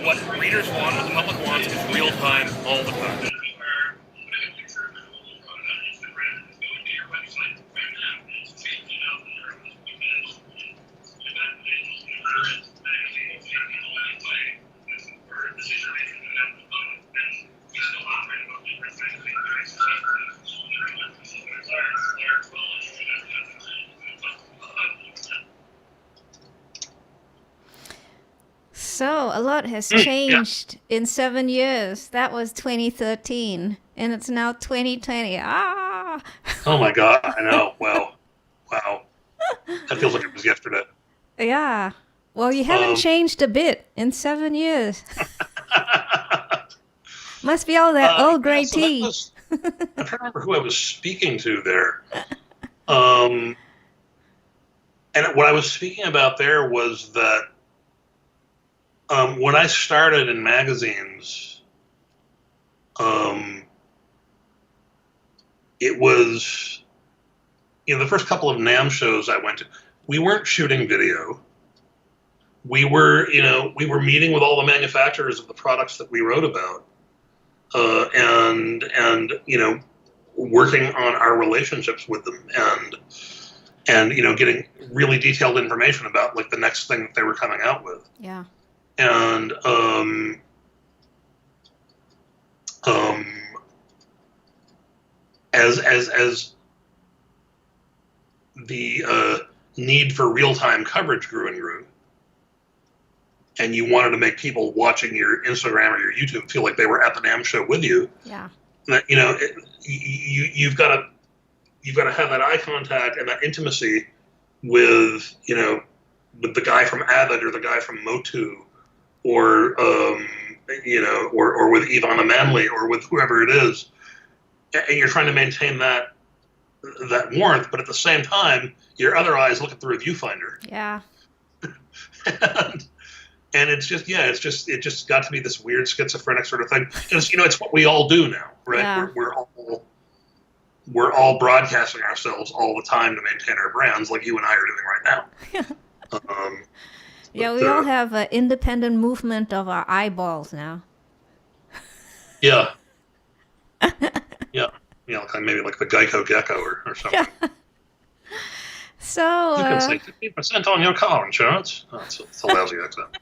what readers want, what the public wants, is real time all the time. So a lot has changed in 7 years. That was 2013, and it's now 2020. Ah! Oh my God! I know. Wow. That feels like it was yesterday. Yeah. Well, you haven't changed a bit in 7 years. Must be all that Earl Grey tea. I'm trying to remember who I was speaking to there. And what I was speaking about there was that when I started in magazines, it was, the first couple of NAMM shows I went to, we weren't shooting video. We were meeting with all the manufacturers of the products that we wrote about, and working on our relationships with them, and getting really detailed information about like the next thing that they were coming out with. Yeah. And as the need for real-time coverage grew and grew, and you wanted to make people watching your Instagram or your YouTube feel like they were at the NAMM show with you, that you've got to have that eye contact and that intimacy with with the guy from Avid or the guy from Motu, or or with Ivana Manley or with whoever it is, and you're trying to maintain that warmth, but at the same time, your other eyes look at the review finder. Yeah. and it's just got to be this weird schizophrenic sort of thing. Because it's what we all do now, right? Yeah. We're all broadcasting ourselves all the time to maintain our brands, like you and I are doing right now. Yeah, we all have an independent movement of our eyeballs now. Yeah. Yeah. Maybe like the Geico Gecko or something. So you can save 50% on your car insurance. Oh, it's a lousy accent.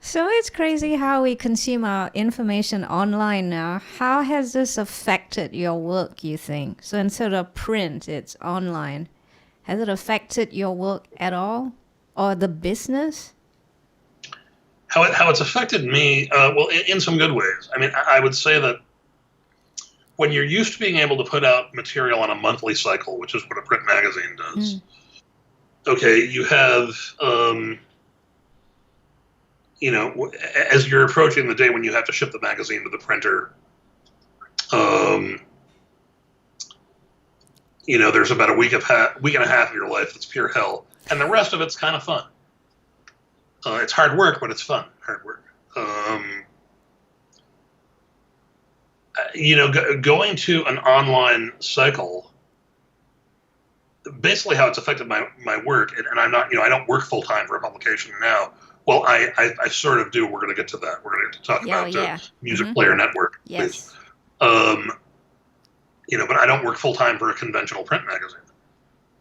So it's crazy how we consume our information online now. How has this affected your work, you think? So instead of print, it's online. Has it affected your work at all? Or the business? How it's affected me, well, in some good ways. I mean, I would say that when you're used to being able to put out material on a monthly cycle, which is what a print magazine does, okay, you have, as you're approaching the day when you have to ship the magazine to the printer, there's about a week and a half of your life that's pure hell, and the rest of it's kind of fun. It's hard work, but it's fun. Hard work. Going to an online cycle, basically how it's affected my work, and I'm not, I don't work full time for a publication now. Well, I sort of do. We're going to get to that. We're going to talk about Music Player Network, please. But I don't work full time for a conventional print magazine.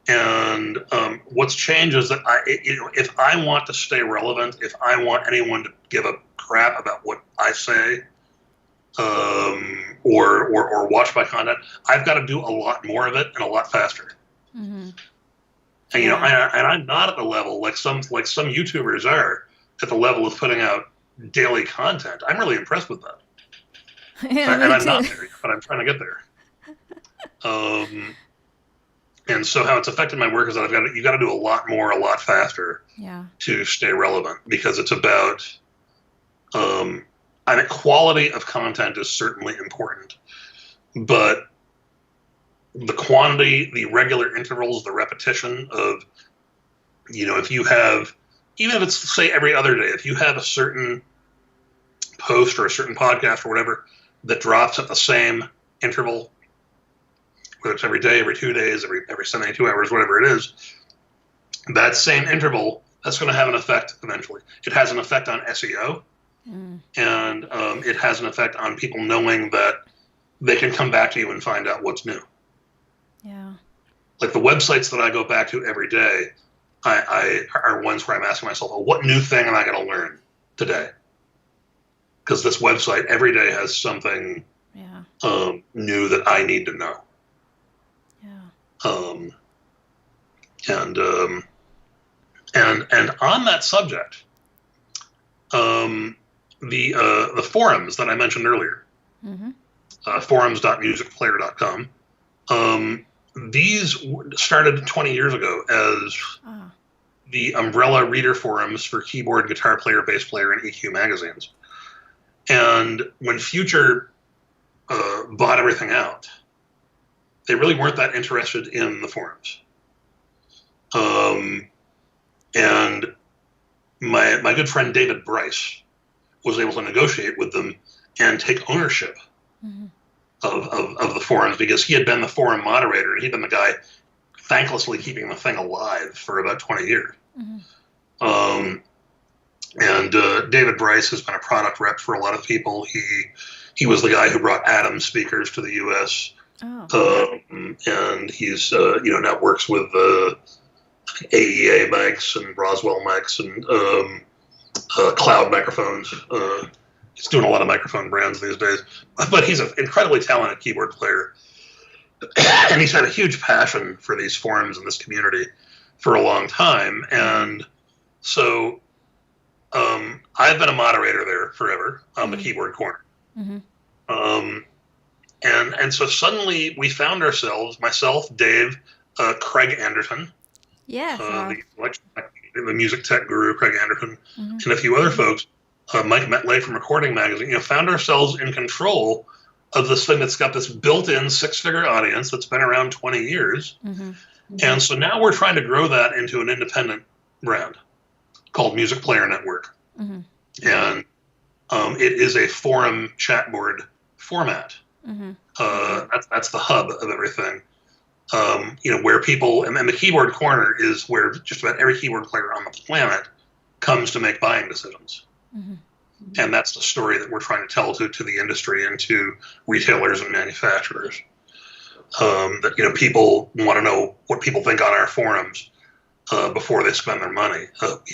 And what's changed is that if I want to stay relevant, if I want anyone to give a crap about what I say, or watch my content, I've got to do a lot more of it and a lot faster. Mm-hmm. And and I'm not at the level like some YouTubers are at the level of putting out daily content. I'm really impressed with that. Yeah, and I'm not there yet, but I'm trying to get there. And so how it's affected my work is that you got to do a lot more, a lot faster to stay relevant, because it's about, quality of content is certainly important, but the quantity, the regular intervals, the repetition of, if you have, even if it's, say, every other day, if you have a certain post or a certain podcast or whatever that drops at the same interval, whether it's every day, every 2 days, every 72 hours, whatever it is, that same interval, that's going to have an effect eventually. It has an effect on SEO, and it has an effect on people knowing that they can come back to you and find out what's new. Yeah. Like the websites that I go back to every day, I are ones where I'm asking myself, what new thing am I going to learn today? Because this website every day has something new that I need to know. And on that subject, the forums that I mentioned earlier, forums.musicplayer.com, these started 20 years ago as the umbrella reader forums for keyboard, guitar player, bass player, and EQ magazines. And when Future bought everything out, they really weren't that interested in the forums. And my good friend David Bryce was able to negotiate with them and take ownership of the forums, because he had been the forum moderator and he'd been the guy thanklessly keeping the thing alive for about 20 years. And David Bryce has been a product rep for a lot of people. He was the guy who brought Atom speakers to the U.S. And he's now works with AEA mics and Roswell mics and cloud microphones. He's doing a lot of microphone brands these days. But he's an incredibly talented keyboard player. And he's had a huge passion for these forums and this community for a long time. And so I've been a moderator there forever on the keyboard corner. And so suddenly we found ourselves, myself, Dave, Craig Anderton, the music tech guru, Craig Anderton, and a few other folks, Mike Metley from Recording Magazine, found ourselves in control of this thing that's got this built-in 6-figure audience that's been around 20 years. And so now we're trying to grow that into an independent brand called Music Player Network. And it is a forum chat board format. That's the hub of everything. Where people, and the keyboard corner is where just about every keyboard player on the planet comes to make buying decisions. And that's the story that we're trying to tell to the industry and to retailers and manufacturers. That people want to know what people think on our forums before they spend their money.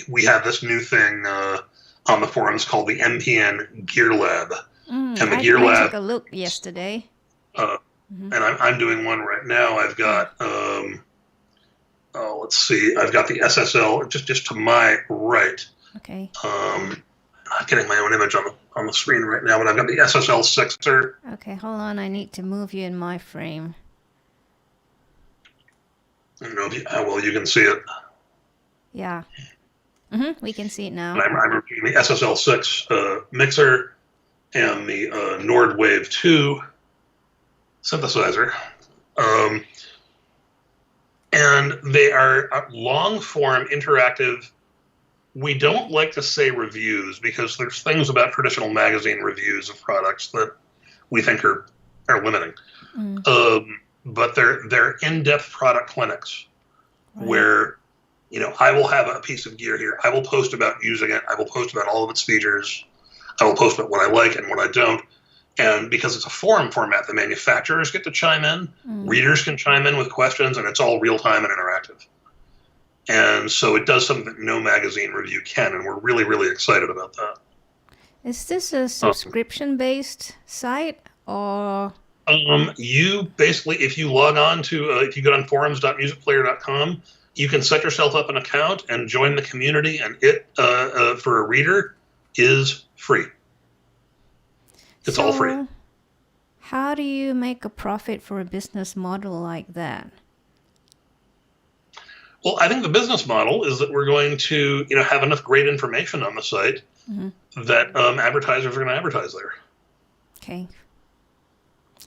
We have this new thing on the forums called the MPN Gear Lab. And the Gear Lab. I took a look yesterday. And I'm doing one right now. I've got, let's see, I've got the SSL just to my right. Okay. I'm not getting my own image on the screen right now, but I've got the SSL 6er. Okay, hold on. I need to move you in my frame. I don't know how well you can see it. Yeah. We can see it now. And I'm reviewing the SSL 6 mixer and the Nordwave 2 synthesizer. And they are long-form, interactive. We don't like to say reviews because there's things about traditional magazine reviews of products that we think are limiting. But they're in-depth product clinics where, I will have a piece of gear here. I will post about using it. I will post about all of its features. I will post about what I like and what I don't. And because it's a forum format, the manufacturers get to chime in. Readers can chime in with questions, and it's all real-time and interactive. And so it does something that no magazine review can, and we're really, really excited about that. Is this a subscription-based site, or? You basically, if you log on to, if you go on forums.musicplayer.com, you can set yourself up an account and join the community, and it, for a reader, is free. It's all free. How do you make a profit for a business model like that? Well, I think the business model is that we're going to, have enough great information on the site that advertisers are going to advertise there. Okay.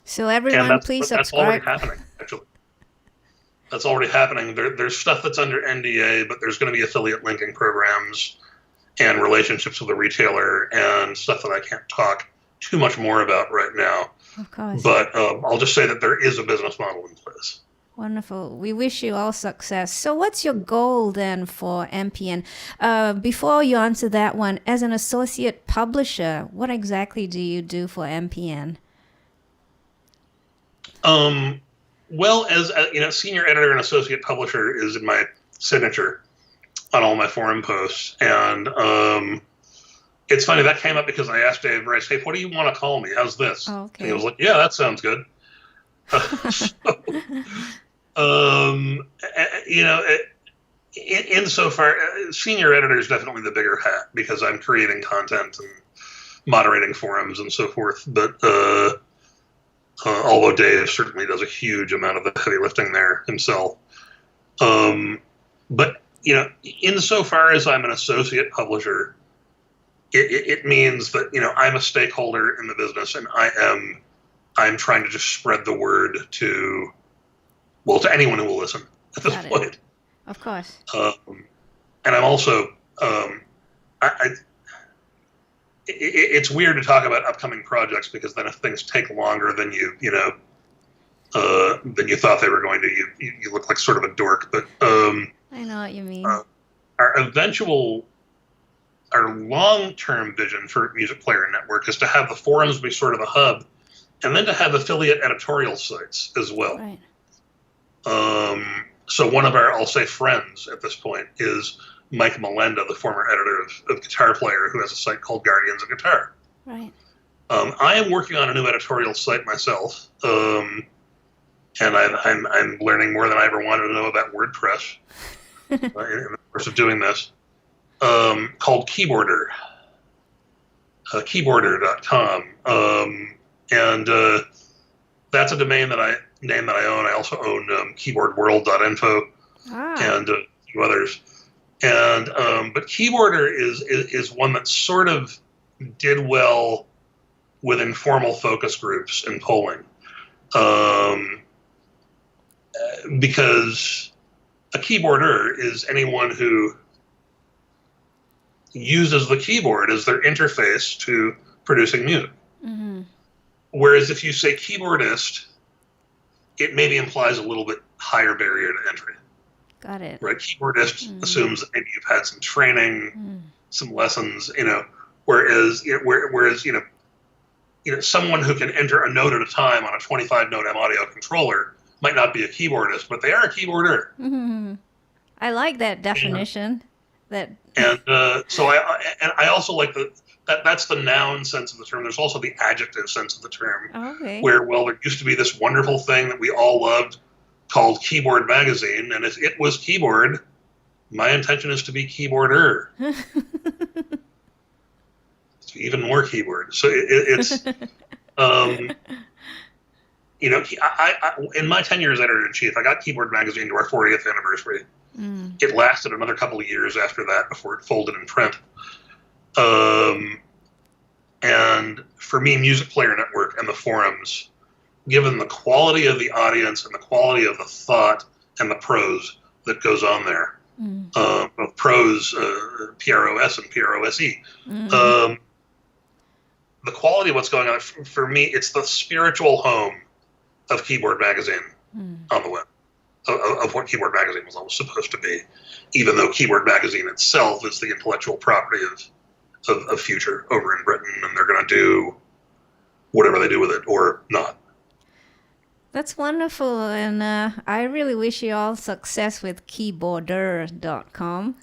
So everyone, please subscribe. That's already happening, actually. That's already happening. There's stuff that's under NDA, but there's going to be affiliate linking programs and relationships with the retailer and stuff that I can't talk too much more about right now. Of course. But I'll just say that there is a business model in place. Wonderful. We wish you all success. So what's your goal then for MPN? Before you answer that one, as an associate publisher, what exactly do you do for MPN? Well, as senior editor and associate publisher is in my signature on all my forum posts. And it's funny, that came up because I asked Dave Rice, hey, what do you want to call me? How's this? Oh, okay. And he was like, yeah, that sounds good. Insofar, senior editor is definitely the bigger hat because I'm creating content and moderating forums and so forth. But although Dave certainly does a huge amount of the heavy lifting there himself. But, insofar as I'm an associate publisher, it means that, I'm a stakeholder in the business and I'm trying to just spread the word to anyone who will listen at this point. Of course. And I'm also, it's weird to talk about upcoming projects because then if things take longer than than you thought they were going to, you look like sort of a dork. But I know what you mean. Our long-term vision for Music Player Network is to have the forums be sort of a hub, and then to have affiliate editorial sites as well. Right. So one of our, I'll say, friends at this point is Mike Melenda, the former editor of Guitar Player, who has a site called Guardians of Guitar. Right. I am working on a new editorial site myself, and I'm learning more than I ever wanted to know about WordPress in the course of doing this, called Keyboarder, keyboarder.com, and that's a name that I own. I also own keyboardworld.info and a few others. And but Keyboarder is one that sort of did well with informal focus groups and polling, because a keyboarder is anyone who uses the keyboard as their interface to producing music. Mm-hmm. Whereas if you say keyboardist, it maybe implies a little bit higher barrier to entry. Got it. Right? Keyboardist assumes that maybe you've had some training, some lessons, whereas someone who can enter a note at a time on a 25-note M audio controller might not be a keyboardist, but they are a keyboarder. Mm-hmm. I like that definition. So I also like that's the noun sense of the term. There's also the adjective sense of the term. Okay. Where, well, there used to be this wonderful thing that we all loved called Keyboard Magazine, and if it was keyboard, my intention is to be keyboarder. It's even more keyboard. So it's in my tenure as editor-in-chief, I got Keyboard Magazine to our 40th anniversary. It lasted another couple of years after that before it folded in print. And for me, Music Player Network and the forums, given the quality of the audience and the quality of the thought and the prose that goes on there, both prose, PROS and PROSE, the quality of what's going on, for me, it's the spiritual home of Keyboard Magazine on the web, of what Keyboard Magazine was always supposed to be, even though Keyboard Magazine itself is the intellectual property of Future over in Britain, and they're going to do whatever they do with it or not. That's wonderful, and I really wish you all success with keyboarder.com.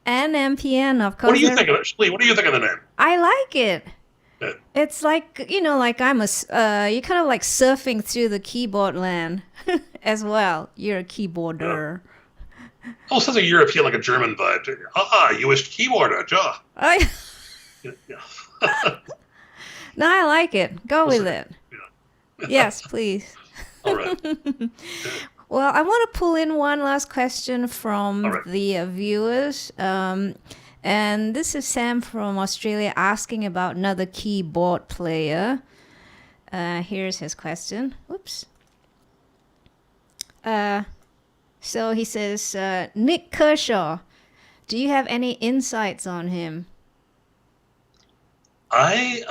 And MPN, of course. What do you think of it, Shueh-li? What do you think of the name? I like it. Yeah. It's like, like you're kind of like surfing through the keyboard land as well. You're a keyboarder. Yeah. Almost has a European, like a German vibe to it. You wish keyboarder, ja. Yeah. No, I like it. Go with it. Yeah. Yes, please. All right. Well, I want to pull in one last question from the viewers. And this is Sam from Australia asking about another keyboard player. Here's his question. Oops. So he says, Nick Kershaw, do you have any insights on him? I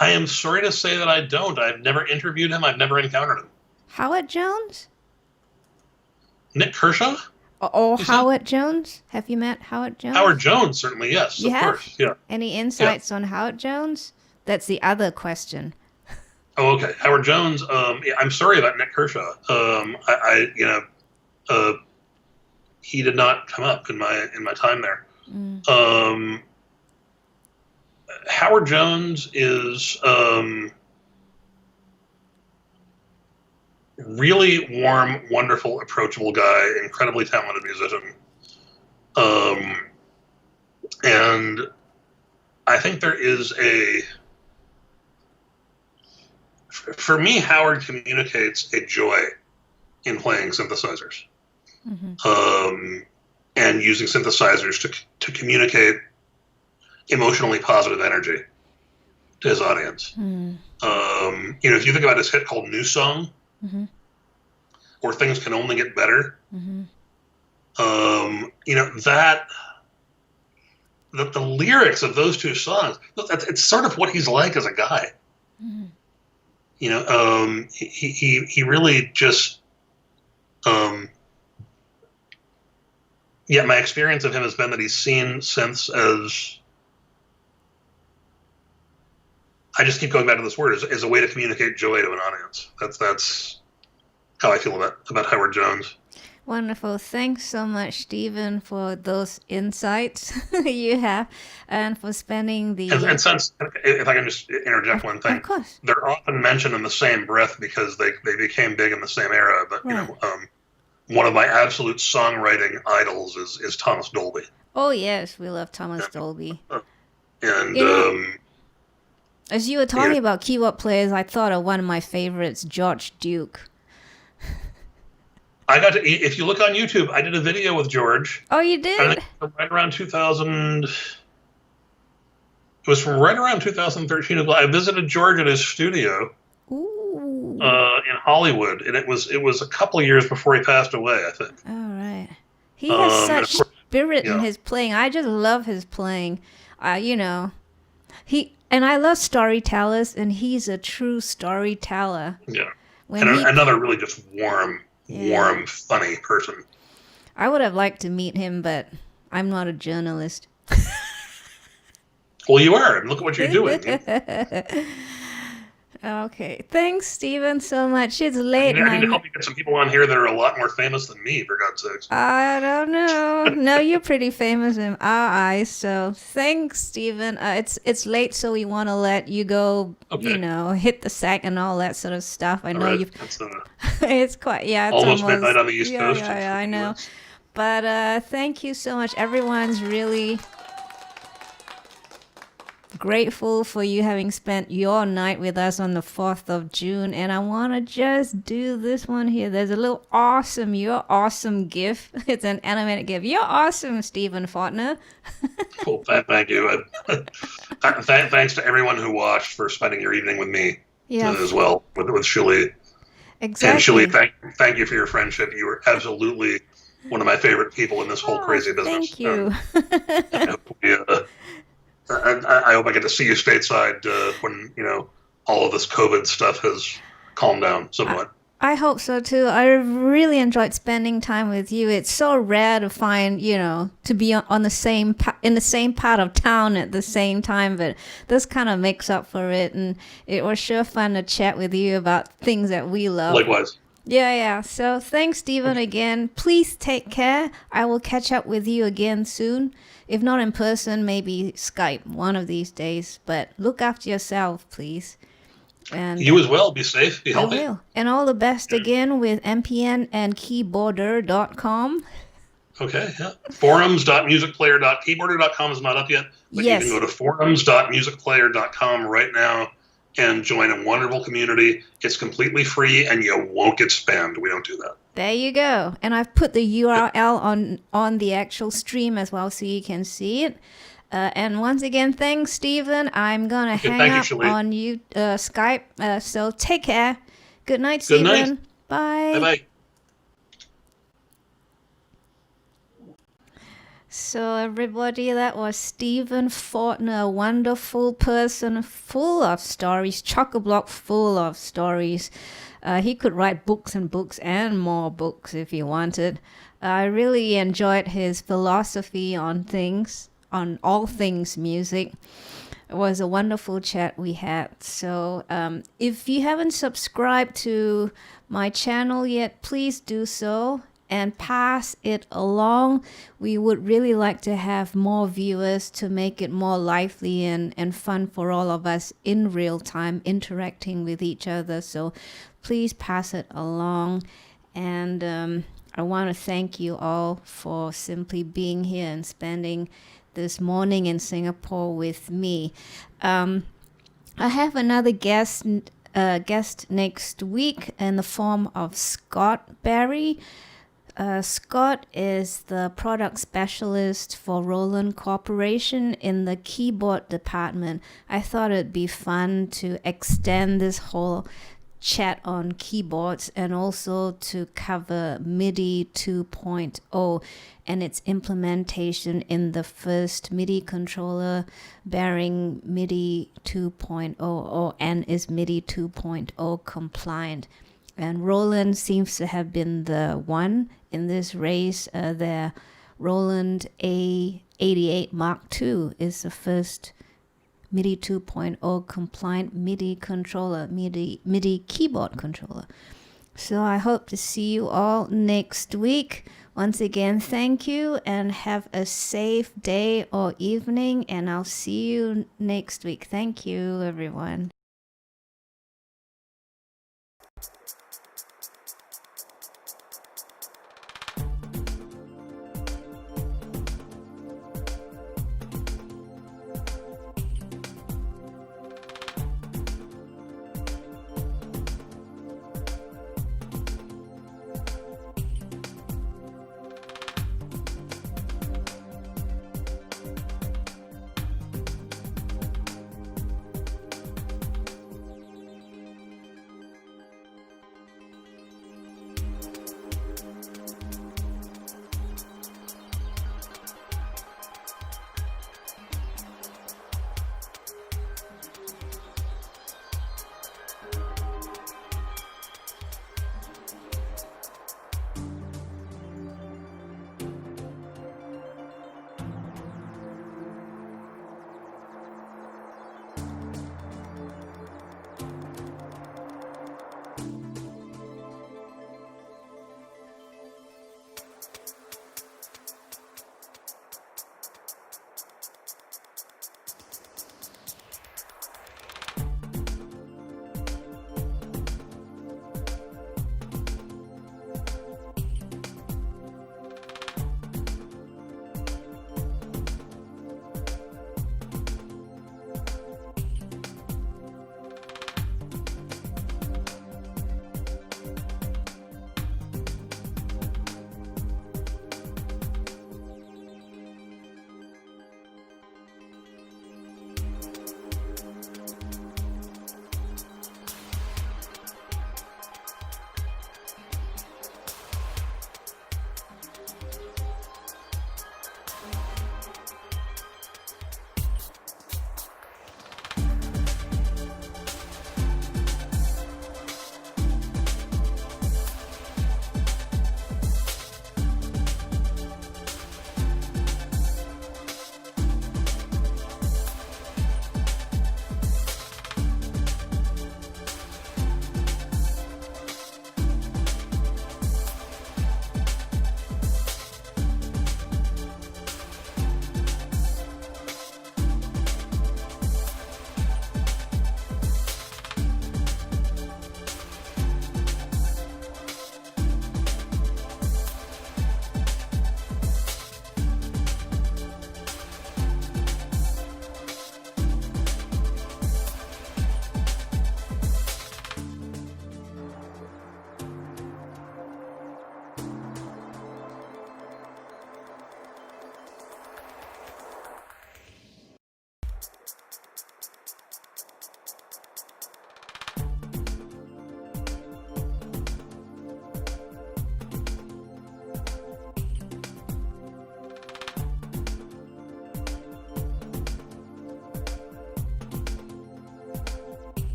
am sorry to say that I don't. I've never interviewed him. I've never encountered him. Howard Jones? Nick Kershaw? Or Howard Jones? Have you met Howard Jones? Howard Jones, certainly, yes. You of have? Course. Yeah. Any insights on Howard Jones? That's the other question. Oh, okay. Howard Jones. I'm sorry about Nick Kershaw. He did not come up in my time there. Howard Jones is really warm, wonderful, approachable guy, incredibly talented musician. And I think there is for me, Howard communicates a joy in playing synthesizers, and using synthesizers to communicate emotionally positive energy to his audience. If you think about his hit called New Song, or Things Can Only Get Better, that the lyrics of those two songs, it's sort of what he's like as a guy. He really just, my experience of him has been that he's seen synths as, I just keep going back to this word, as a way to communicate joy to an audience. how I feel about Howard Jones. Wonderful. Thanks so much, Stephen, for those insights you have and for spending And since, if I can just interject one thing, of course. they're often mentioned in the same breath because they became big in the same era. But Right. One of my absolute songwriting idols is Thomas Dolby. Oh, yes, we love Thomas Dolby. And as you were talking about keyboard players, I thought of one of my favorites, George Duke. I got to. If you look on YouTube, I did a video with George. Oh, you did? I think right around 2000. It was from right around 2013. I visited George at his studio. Ooh. In Hollywood, and it was a couple of years before he passed away, I think. All right. He has such spirit in his playing. I just love his playing. And I love storytellers, and he's a true storyteller. Yeah. Another really just warm, funny person. I would have liked to meet him, but I'm not a journalist. Well, you are, and look at what you're doing. Okay. Thanks, Stephen, so much. It's late. I need to help you get some people on here that are a lot more famous than me, for God's sakes. I don't know. No, you're pretty famous in our eyes, so thanks, Stephen. It's late, so we want to let you go, hit the sack and all that sort of stuff. I know you've... it's quite, it's almost midnight on the East Coast. Yeah, I know. But thank you so much. Everyone's really... grateful for you having spent your night with us on the 4th of June. And I want to just do this one here. There's a little you're awesome GIF. It's an animated GIF. You're awesome, Stephen Fortner. Cool. Thank you. Thanks to everyone who watched for spending your evening with me as well, with Shueh-li. Exactly. And Shueh-li, thank you for your friendship. You were absolutely one of my favorite people in this whole crazy business. Thank you. I hope I get to see you stateside when all of this COVID stuff has calmed down somewhat. I hope so too. I really enjoyed spending time with you. It's so rare to find, to be on the same in the same part of town at the same time. But this kind of makes up for it, and it was sure fun to chat with you about things that we love. Likewise. Yeah. So thanks, Stephen, again. Please take care. I will catch up with you again soon. If not in person, maybe Skype one of these days. But look after yourself, please. And you as well. Be safe. Be healthy. I will. And all the best again with MPN and keyboarder.com. Okay, yeah. Forums.musicplayer.keyboarder.com is not up yet. But you can go to forums.musicplayer.com right now and join a wonderful community. It's completely free, and you won't get spammed. We don't do that. There you go. And I've put the URL on the actual stream as well, so you can see it. And once again, thanks, Stephen. I'm going to hang up on you, Skype. So take care. Good night, Stephen. Good night. Bye. Bye-bye. So everybody, that was Stephen Fortner, a wonderful person, full of stories, chock-a-block full of stories. He could write books and books and more books if he wanted. I really enjoyed his philosophy on all things music. It was a wonderful chat we had. So if you haven't subscribed to my channel yet, please do so and pass it along. We would really like to have more viewers to make it more lively and fun for all of us in real time, interacting with each other. So please pass it along. And I want to thank you all for simply being here and spending this morning in Singapore with me. I have another guest next week in the form of Scott Barry. Scott is the product specialist for Roland Corporation in the keyboard department. I thought it'd be fun to extend this whole chat on keyboards and also to cover MIDI 2.0 and its implementation in the first MIDI controller bearing MIDI 2.0 and is MIDI 2.0 compliant. And Roland seems to have been the one in this race. Their Roland A88 Mark II is the first MIDI 2.0 compliant MIDI controller, MIDI keyboard controller. So I hope to see you all next week. Once again, thank you and have a safe day or evening, and I'll see you next week. Thank you, everyone.